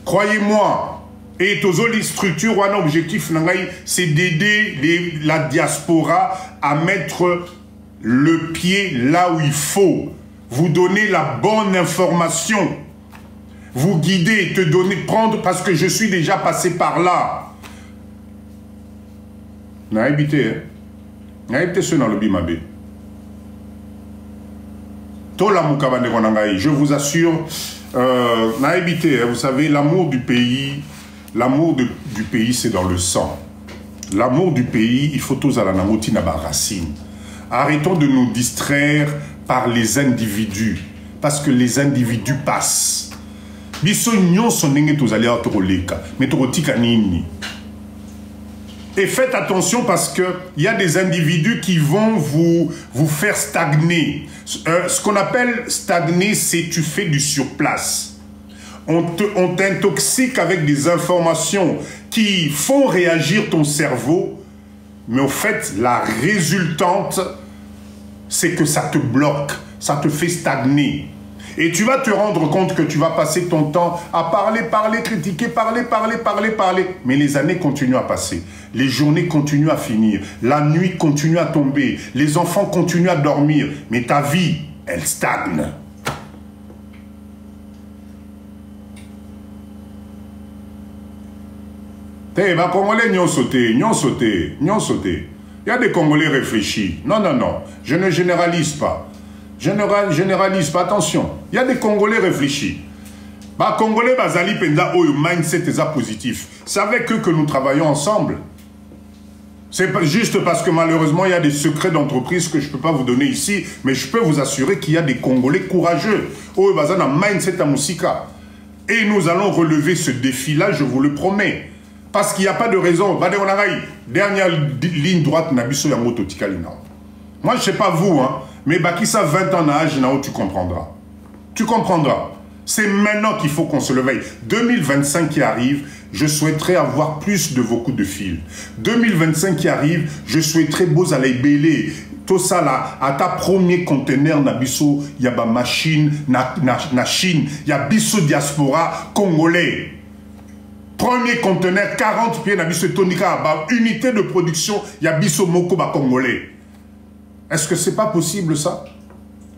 Croyez-moi. Et tous les structures, un objectif, c'est d'aider la diaspora à mettre le pied là où il faut. Vous donner la bonne information. Vous guider, te donner, prendre, parce que je suis déjà passé par là. N'a habité, hein? N'a habité ce dans le Bimabé. Je vous assure, n'a habité, hein, vous savez, l'amour du pays, c'est dans le sang. L'amour du pays, il faut tous à la namoti na racine. Arrêtons de nous distraire par les individus, parce que les individus passent. Biso nyon son nenge tozali autoleka, mais totika nini. Et faites attention parce que il y a des individus qui vont vous faire stagner. Ce qu'on appelle stagner, c'est tu fais du surplace. On t'intoxique avec des informations qui font réagir ton cerveau, mais au fait, la résultante, c'est que ça te bloque, ça te fait stagner. Et tu vas te rendre compte que tu vas passer ton temps à parler, critiquer, parler. Mais les années continuent à passer. Les journées continuent à finir. La nuit continue à tomber. Les enfants continuent à dormir. Mais ta vie, elle stagne. Les Congolais n'y ont sauté. Il y a des Congolais réfléchis. Non. Je ne généralise pas. Généralise pas, attention. Il y a des Congolais réfléchis. Bah, Congolais, bazali penda oyo mindset est positif. C'est avec eux que nous travaillons ensemble. C'est juste parce que malheureusement, il y a des secrets d'entreprise que je ne peux pas vous donner ici, mais je peux vous assurer qu'il y a des Congolais courageux. Oyo bazana mindset à Moussika. Et nous allons relever ce défi-là, je vous le promets. Parce qu'il n'y a pas de raison. Dernière ligne droite, Nabiso Yamoto Tikalina. Moi, je ne sais pas vous, hein. Mais Bakissa 20 ans d'âge, tu comprendras. Tu comprendras. C'est maintenant qu'il faut qu'on se réveille. 2025 qui arrive, je souhaiterais avoir plus de vos coups de fil. 2025 qui arrive, je souhaiterais beaux aller belé. Tout ça là, à ta premier conteneur, nabiso, il y a ma machine, na Chine, il y a biso diaspora congolais. Premier conteneur, 40 pieds, nabiso tonika, unité de production, il y a biso moko ba congolais. Est-ce que c'est pas possible ça?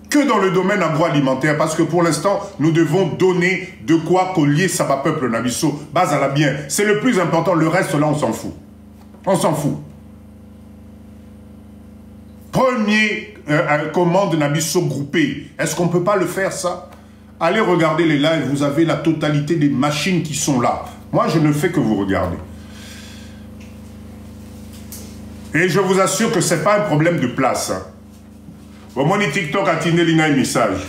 Que dans le domaine agroalimentaire, parce que pour l'instant, nous devons donner de quoi collier ça va peuple nabiso, base à la bien. C'est le plus important, le reste là, on s'en fout. On s'en fout. Premier commande nabiso groupé. Est-ce qu'on ne peut pas le faire ça? Allez regarder les lives, vous avez la totalité des machines qui sont là. Moi, je ne fais que vous regarder. Et je vous assure que ce n'est pas un problème de place. Hein. Au moins, TikTok a tiré un message.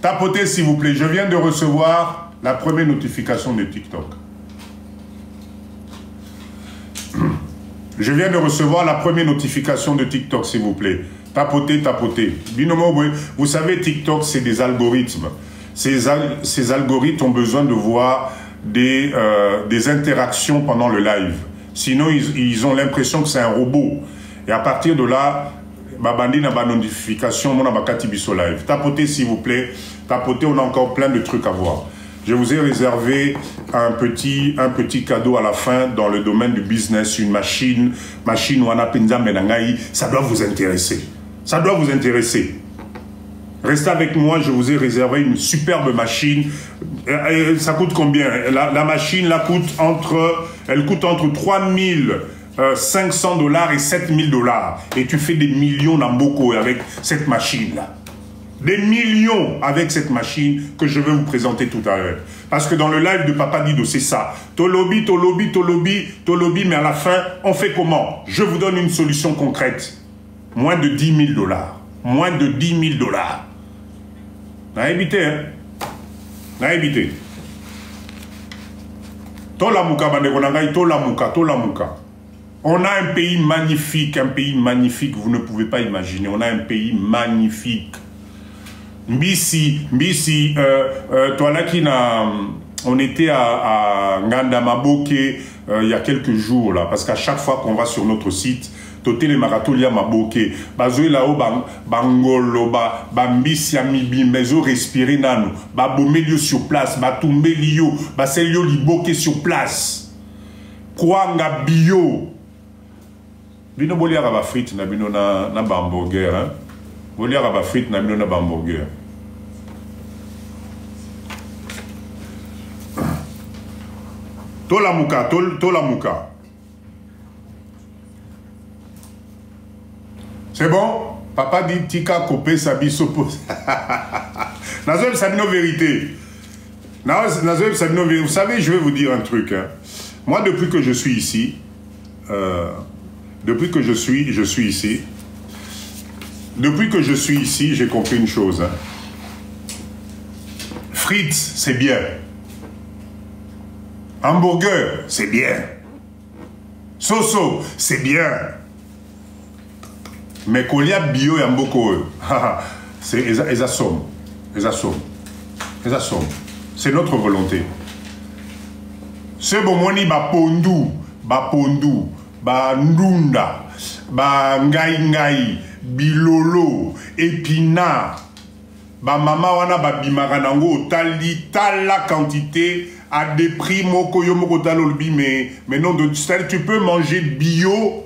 Tapotez, s'il vous plaît. Je viens de recevoir la première notification de TikTok. Je viens de recevoir la première notification de TikTok, s'il vous plaît. Tapotez, tapotez. Binomo, vous savez, TikTok, c'est des algorithmes. Ces algorithmes ont besoin de voir des interactions pendant le live. Sinon, ils ont l'impression que c'est un robot. Et à partir de là, babandi n'a pas notification, mon abakati biso live. Tapotez, s'il vous plaît. Tapotez, on a encore plein de trucs à voir. Je vous ai réservé un petit cadeau à la fin dans le domaine du business, une machine wana penza menangai, ça doit vous intéresser. Ça doit vous intéresser. Restez avec moi, je vous ai réservé une superbe machine. Ça coûte combien? La machine elle coûte entre 3500 $ et 7000 $. Et tu fais des millions d'amboko avec cette machine-là. Des millions avec cette machine que je vais vous présenter tout à l'heure. Parce que dans le live de Papa Dido, c'est ça. Tolobi, tolobi, tolobi, tolobi, mais à la fin, on fait comment? Je vous donne une solution concrète. Moins de 10 000 $. Moins de 10 000 $. N'a évité, hein? N'a évité. Tolamuka, bandekonangai, tolamuka, tolamuka. On a un pays magnifique, vous ne pouvez pas imaginer. On a un pays magnifique. Mbisi, toi là qui on était à Ngandamaboke il y a quelques jours là, parce qu'à chaque fois qu'on va sur notre site, Toté les maratolia Maboke, bazoé là-haut, bangolo, bambisi amibi, mezo respirer nano, babomelio sur place, batumbelio, baselio liboke sur place, kwanga bio. Bino bolia raba frites na bino na hamburger, hein. Bolia raba frites na bino na hamburger. Tolamuka, tolamuka. C'est bon? Papa dit tika kopé sabiso pose. Nazoeb Sabino vérité. Nazoeb Sabino vérité. Vous savez, je vais vous dire un truc. Hein. Moi, depuis que je suis ici, depuis que je suis ici, j'ai compris une chose. Hein. Frites, c'est bien. Hamburger, c'est bien. Soso, c'est bien. Mais qu'il y a bio et mboko, c'est eza somme. C'est notre volonté. C'est bon, moni ba pondu, ba ndunda, ba ngai, bilolo, épinard, ba mama wana ba bimaranango, tala quantité à des prix moko yo moko talolbi, mais non, tu peux manger bio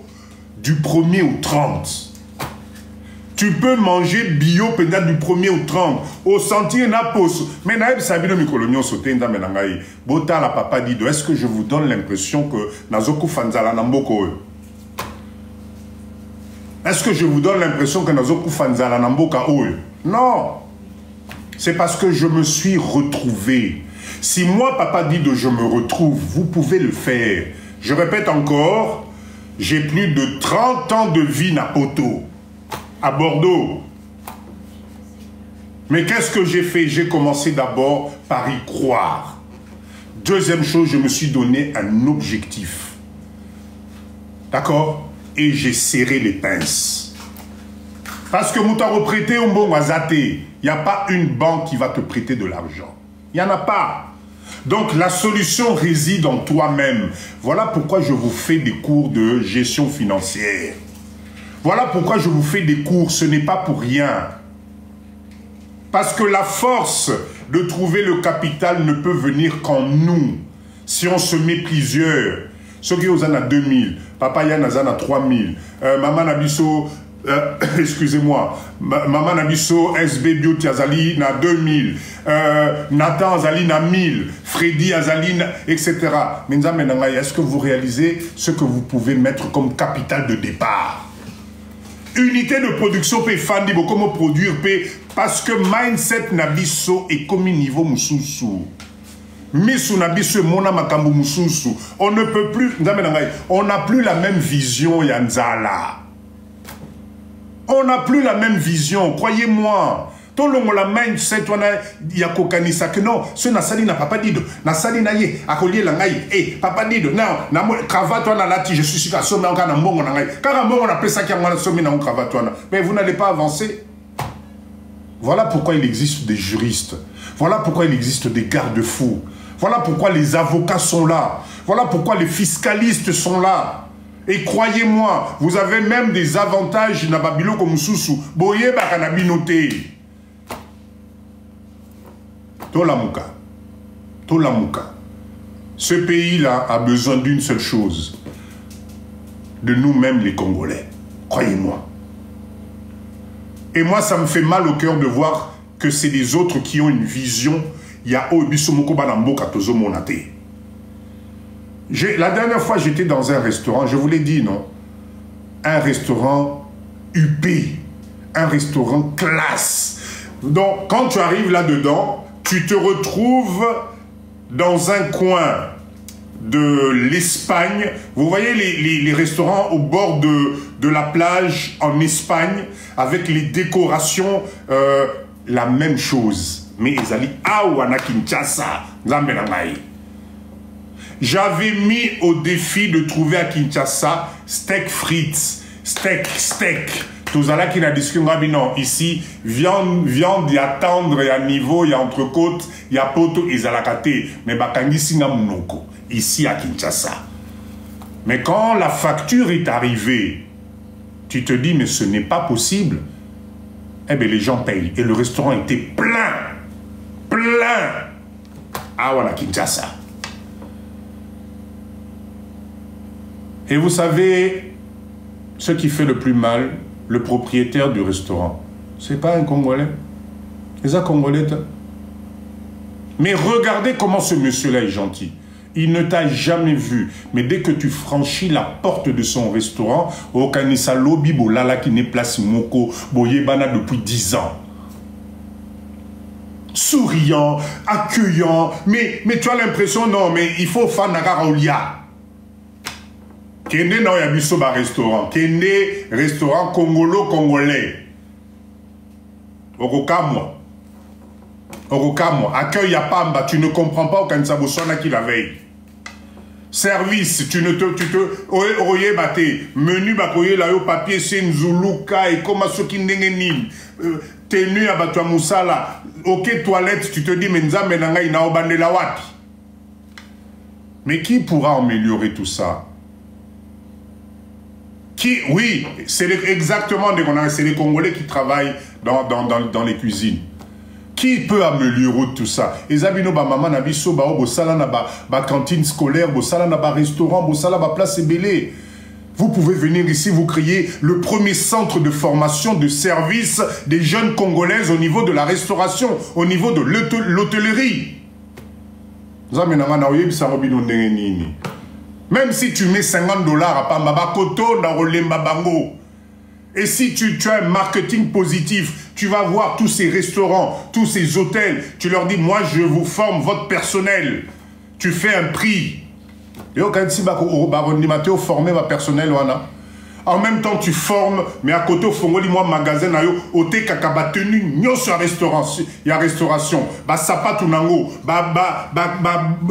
du 1er au 30. Tu peux manger bio pendant du 1er au 30. Au sentir na pose. Mais naïb sabino mikolonio sauté nda menangai. Bota la Papa Dido. Est-ce que je vous donne l'impression que nazoku fanzala namboko? Est-ce que je vous donne l'impression que nazoku fanzala namboka oe? Non. C'est parce que je me suis retrouvé. Si moi, Papa Dido, je me retrouve, vous pouvez le faire. Je répète encore, j'ai plus de 30 ans de vie na poto. À Bordeaux. Mais qu'est-ce que j'ai fait? J'ai commencé d'abord par y croire. Deuxième chose, je me suis donné un objectif. D'accord? Et j'ai serré les pinces. Parce que Moutaro prêté un bon wazaté. Il n'y a pas une banque qui va te prêter de l'argent. Il n'y en a pas. Donc la solution réside en toi-même. Voilà pourquoi je vous fais des cours de gestion financière. Voilà pourquoi je vous fais des cours, ce n'est pas pour rien. Parce que la force de trouver le capital ne peut venir qu'en nous. Si on se met plusieurs. Ceux qui ont 2000, papa Yann a 3000, maman Nabiso, excusez-moi, maman Nabiso, SB Beauty Azali na 2000, Nathan Azali na 1000, Freddy Azali, etc. Mais est-ce que vous réalisez ce que vous pouvez mettre comme capital de départ? Unité de production peut faire comment produire parce que mindset Nabiso est comme niveau mususu. On ne peut plus, on n'a plus la même vision, Yanzala. On n'a plus la même vision, croyez-moi. Tout le monde la mindset, il y a kokanisa que non, ce Nassali n'a pas dit de, Nassali n'a yé, à collier la ngaï, eh, papa dit de, non, cravate, on a lati, je suis sûr qu'à sommer en cas d'un bon, car un bon, on appelle ça qui a sommet dans cravate, mais vous n'allez pas avancer. Voilà pourquoi il existe des juristes. Voilà pourquoi il existe des garde-fous. Voilà pourquoi les avocats sont là. Voilà pourquoi les fiscalistes sont là. Et croyez-moi, vous avez même des avantages dans Babilo comme Soussou. Boye bakanabinoté. Tolamuka. Tolamuka. Ce pays-là a besoin d'une seule chose. De nous-mêmes les Congolais. Croyez-moi. Et moi, ça me fait mal au cœur de voir que c'est les autres qui ont une vision. Il y a Obisomoko Banambo Katozo Monate. La dernière fois, j'étais dans un restaurant, je vous l'ai dit, non? Un restaurant UP, un restaurant classe. Donc, quand tu arrives là-dedans, tu te retrouves dans un coin de l'Espagne. Vous voyez les restaurants au bord de la plage en Espagne, avec les décorations, la même chose. Mais ils allaient à Kinshasa. J'avais mis au défi de trouver à Kinshasa steak frites, steak. Tout ça qui n'a discuté, non, ici, viande, il y a tendre, il y a niveau, il y a entrecôte, il y a poto, ils allaient cater. Mais bakangi singa munoko, ici à Kinshasa. Mais quand la facture est arrivée, tu te dis, mais ce n'est pas possible. Eh bien, les gens payent. Et le restaurant était plein. Ah, voilà, Kinshasa. Et vous savez, ce qui fait le plus mal, le propriétaire du restaurant, c'est pas un Congolais. C'est un Congolais. Mais regardez comment ce monsieur-là est gentil. Il ne t'a jamais vu. Mais dès que tu franchis la porte de son restaurant, au Kanisa Lobi Bolala qui n'est place Moko, Boyebana depuis 10 ans. Souriant, accueillant, mais tu as l'impression, non, mais il faut faire Nagaraolia. Kende na yabiso ba restaurant, Kende restaurant congolais. Orokamwa, accueil à Pamba, tu ne comprends pas au Kanisa Boswana qui la veille. Service, oye bate, menu bakoye la yo papier c'est nzuluka et comme ce qui n'engenim. Tenue à Batwa Moussala, ok toilette, tu te dis mais nzambe nanga ina obandela wapi. Mais qui pourra améliorer tout ça? Qui, oui, c'est exactement c'est les Congolais qui travaillent dans les cuisines. Qui peut améliorer tout ça? Ezabino ba maman na biso ba bosala na ba cantine scolaire, bosala na ba restaurant, bosala ba place belé. Vous pouvez venir ici, vous créer le premier centre de formation de service des jeunes Congolaises au niveau de la restauration, au niveau de l'hôtellerie. Même si tu mets 50 $ à Pambabakoto, dans Rolemba Bango, et si tu as un marketing positif, tu vas voir tous ces restaurants, tous ces hôtels, tu leur dis, moi je vous forme votre personnel. Tu fais un prix. Et au cas où former ma personnel, en même temps tu formes, mais à côté au fongoli moi magasin na yo ote kakaba tenu nyo sur restauration, il y a restauration, ba sapatou nango,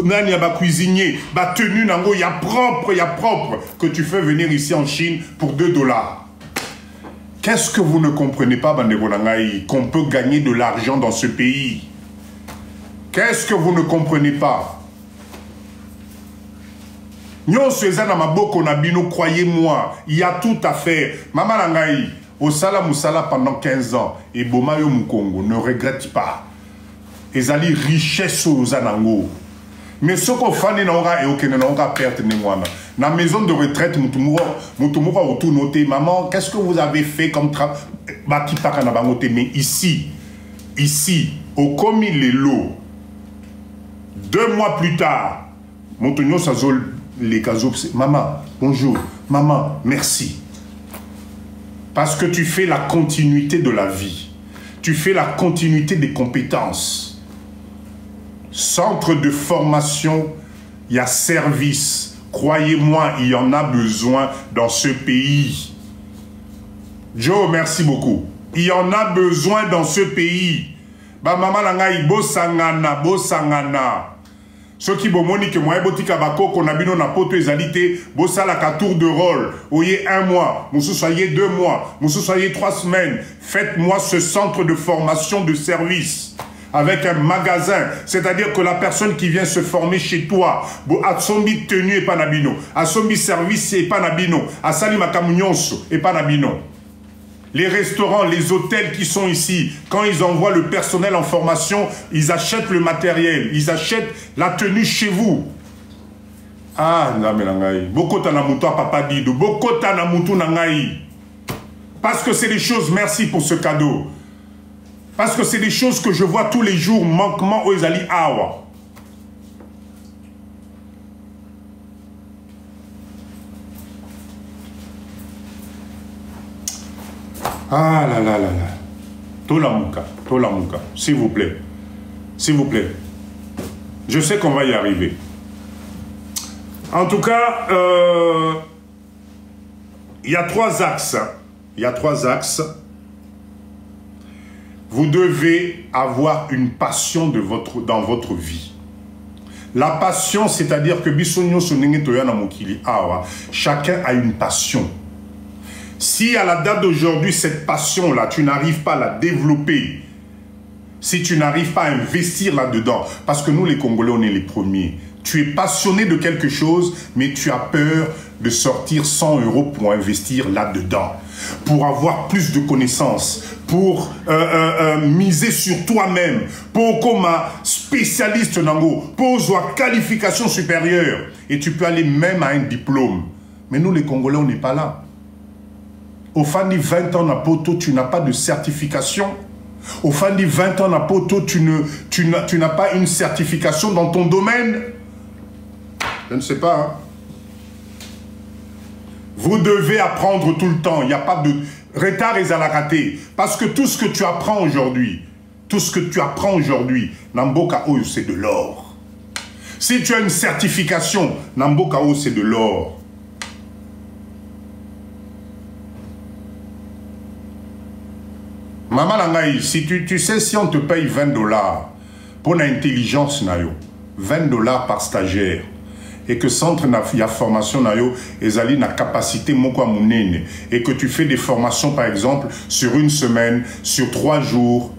nani ba cuisinier, ba tenu nango, il y a propre que tu fais venir ici en Chine pour 2 $. Qu'est-ce que vous ne comprenez pas, Bandeko Nangaï, qu'on peut gagner de l'argent dans ce pays? Qu'est-ce que vous ne comprenez pas? Nyon Suezana Maboko Nabino, croyez-moi, il y a tout à faire. Maman Langaï, au Sala Moussala pendant 15 ans, et Bomayo Mukongo, ne regrette pas. Ils allaient richesse aux Anango. Mais ce qu'on fait, et aucun n'aura perte Némoana. Dans la maison de retraite, Moutoumura autour noté, maman, qu'est-ce que vous avez fait comme travail? Mais ici, au commis les lots, 2 mois plus tard, Montonio Sazol, les casos, maman, bonjour, maman, merci. Parce que tu fais la continuité de la vie. Tu fais la continuité des compétences. Centre de formation, il y a service. Croyez-moi, il y en a besoin dans ce pays. Joe, merci beaucoup. Il y en a besoin dans ce pays. Ba maman langai bosangana, bosangana. Ceux qui bomoni que moi botika bako qu'on a bino na poto ezalité, bosala ka tour de rôle. Oyez 1 mois, vous soyez 2 mois, vous soyez 3 semaines. Faites-moi ce centre de formation de service. Avec un magasin, c'est-à-dire que la personne qui vient se former chez toi, à sombi tenue et pas nabino, à sombi service et pas nabino, à salima kamunyonso et pas nabino. Les restaurants, les hôtels qui sont ici, quand ils envoient le personnel en formation, ils achètent le matériel, ils achètent la tenue chez vous. Ah, namelangai, bokota na mutu papa dido, bokota na mutu nangai. Parce que c'est des choses, merci pour ce cadeau. Parce que c'est des choses que je vois tous les jours, manquement aux Ali Awa. Ah là là là là. Tolamuka, s'il vous plaît. S'il vous plaît. Je sais qu'on va y arriver. En tout cas, il y a 3 axes. Il y a 3 axes. Vous devez avoir une passion dans votre vie. La passion, c'est-à-dire que chacun a une passion. Si à la date d'aujourd'hui, cette passion-là, tu n'arrives pas à la développer, si tu n'arrives pas à investir là-dedans, parce que nous les Congolais, on est les premiers. Tu es passionné de quelque chose, mais tu as peur de sortir 100 € pour investir là-dedans, pour avoir plus de connaissances, pour miser sur toi-même, pour comme un spécialiste nango, pour avoir qualification supérieure. Et tu peux aller même à un diplôme. Mais nous les Congolais, on n'est pas là. Au fin de 20 ans à Poto, tu n'as pas de certification. Au fin de 20 ans à Poto, tu n'as pas une certification dans ton domaine. Je ne sais pas. Hein. Vous devez apprendre tout le temps. Il n'y a pas de retard et à la rater. Parce que tout ce que tu apprends aujourd'hui, Namboka O, c'est de l'or. Si tu as une certification, Namboka O, c'est de l'or. Maman Langaï, si tu sais, si on te paye 20 $ pour l'intelligence, 20 $ par stagiaire, et que centre de formation, ezali na capacité et que tu fais des formations, par exemple, sur 1 semaine, sur 3 jours,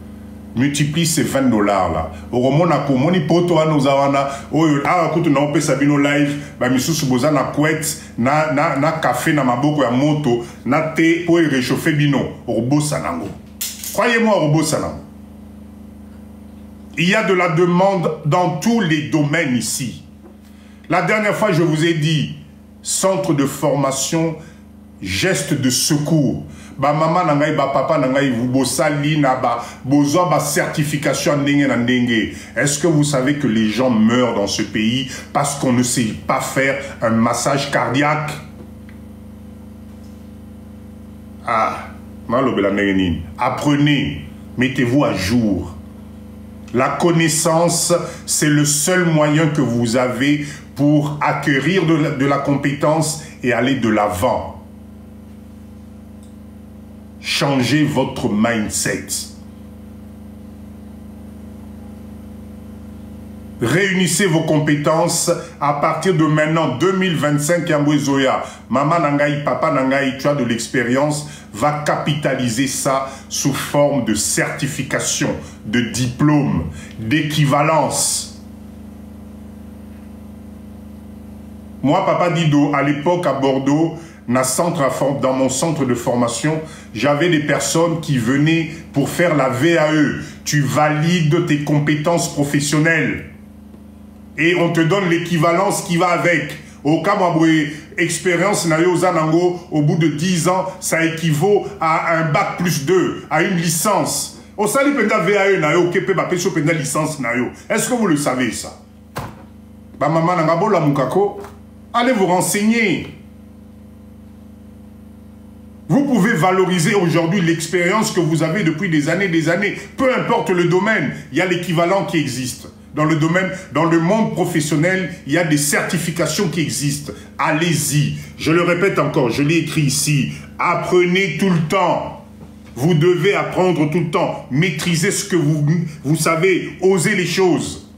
multiplie ces 20 $ là. Au moment où on poto anozawana, écoute na ope sabino live, ba misusu boza na couette, na café na maboko ya moto, na thé pour réchauffer bino, robo sanango. Croyez-moi, Robo Salam. Il y a de la demande dans tous les domaines ici. La dernière fois, je vous ai dit, centre de formation, geste de secours. Ba maman nangai, ba papa nangai, vous bossali na ba besoin ba certification ndenge na ndenge. Est-ce que vous savez que les gens meurent dans ce pays parce qu'on ne sait pas faire un massage cardiaque? Ah. Apprenez, mettez-vous à jour. La connaissance, c'est le seul moyen que vous avez pour acquérir de la compétence et aller de l'avant. Changez votre mindset. Réunissez vos compétences à partir de maintenant, 2025, Yambouezoya. Maman Nangaï, papa Nangaï, tu as de l'expérience, va capitaliser ça sous forme de certification, de diplôme, d'équivalence. Moi, papa Dido, à l'époque à Bordeaux, dans mon centre de formation, j'avais des personnes qui venaient pour faire la VAE. Tu valides tes compétences professionnelles. Et on te donne l'équivalence qui va avec. Au cas où expérience au bout de 10 ans, ça équivaut à un bac plus 2, à une licence. Au sali penda VAE nayo, kepe ba peso penda licence nayo. Est-ce que vous le savez ça? Ba maman nangabo la mukako, allez vous renseigner. Vous pouvez valoriser aujourd'hui l'expérience que vous avez depuis des années. Peu importe le domaine, il y a l'équivalent qui existe. Dans le monde professionnel, il y a des certifications qui existent. Allez-y. Je le répète encore, je l'ai écrit ici. Apprenez tout le temps. Vous devez apprendre tout le temps. Maîtrisez ce que vous savez. Osez les choses.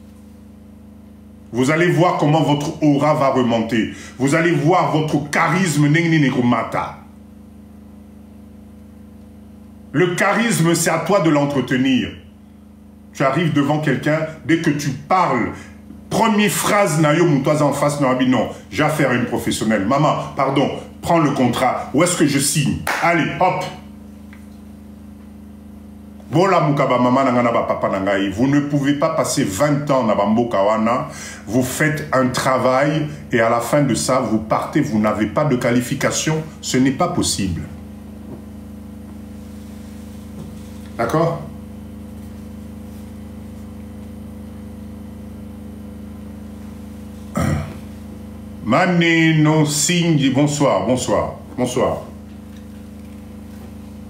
Vous allez voir comment votre aura va remonter. Vous allez voir votre charisme. Le charisme, c'est à toi de l'entretenir. Tu arrives devant quelqu'un, dès que tu parles, première phrase, nayo moutoise en face, non, j'ai affaire à une professionnelle. Maman, pardon, prends le contrat. Où est-ce que je signe? Allez, hop. Bola mukaba maman nangana ba papa nangai. Vous ne pouvez pas passer 20 ans na bambo kawana. Vous faites un travail et à la fin de ça, vous partez, vous n'avez pas de qualification. Ce n'est pas possible. D'accord? Maneno Singh, bonsoir, bonsoir, bonsoir.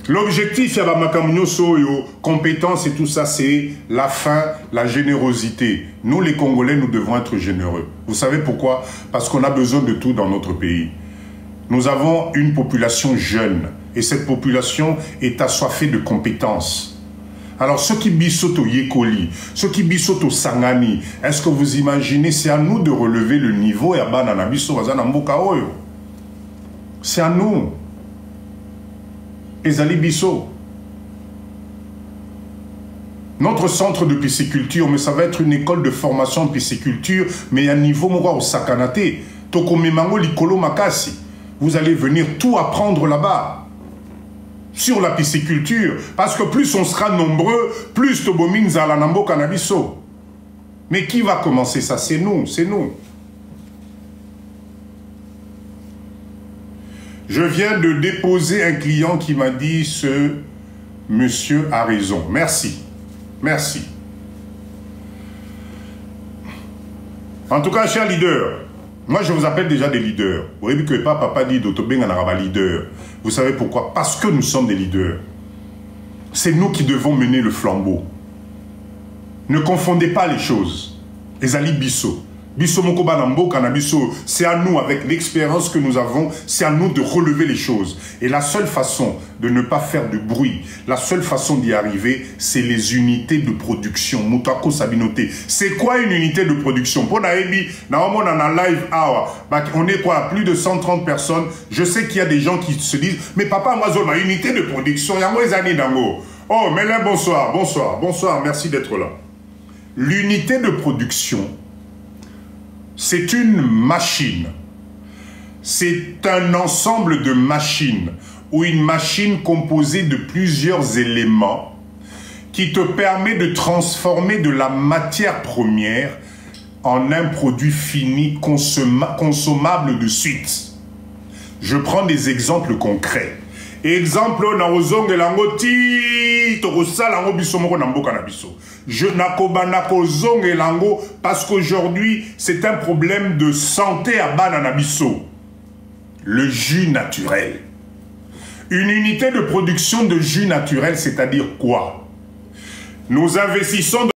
L'objectif, il y a compétences et tout ça, c'est la faim, la générosité. Nous, les Congolais, nous devons être généreux. Vous savez pourquoi? Parce qu'on a besoin de tout dans notre pays. Nous avons une population jeune et cette population est assoiffée de compétences. Alors, ceux qui bisoto Yekoli, ceux qui bisoto Sangani, est-ce que vous imaginez, c'est à nous de relever le niveau et à Bananabiso Wazanamboka Oyo. C'est à nous. Ezali Bisso. Notre centre de pisciculture, mais ça va être une école de formation de pisciculture, mais à niveau Moura au Sakanate, Tokomemango Likolo Makasi. Vous allez venir tout apprendre là-bas. Sur la pisciculture, parce que plus on sera nombreux, plus Tobomin Zalanambo Canabiso. Mais qui va commencer ça? C'est nous, c'est nous. Je viens de déposer un client qui m'a dit ce monsieur a raison. Merci. Merci. En tout cas, cher leader, moi je vous appelle déjà des leaders. Vous voyez que papa dit d'Otobeng en arabe leader. Vous savez pourquoi? Parce que nous sommes des leaders. C'est nous qui devons mener le flambeau. Ne confondez pas les choses. Ezali Bisso. Bisso Mokoba Nambo Kanabiso. C'est à nous, avec l'expérience que nous avons, c'est à nous de relever les choses. Et la seule façon de ne pas faire de bruit, la seule façon d'y arriver, c'est les unités de production. Moutako Sabinoté. C'est quoi une unité de production? Pour Naebi, on a un live hour. On est quoi? Plus de 130 personnes. Je sais qu'il y a des gens qui se disent, mais papa, moi, j'ai une unité de production. Il y a moins d'années d'ango. Oh, mais là, bonsoir, bonsoir, bonsoir. Merci d'être là. L'unité de production, c'est une machine. C'est un ensemble de machines ou une machine composée de plusieurs éléments qui te permet de transformer de la matière première en un produit fini consommable de suite. Je prends des exemples concrets. Exemple, je parce qu'aujourd'hui, c'est un problème de santé à Bananabiso. Le jus naturel. Une unité de production de jus naturel, c'est-à-dire quoi? Nous investissons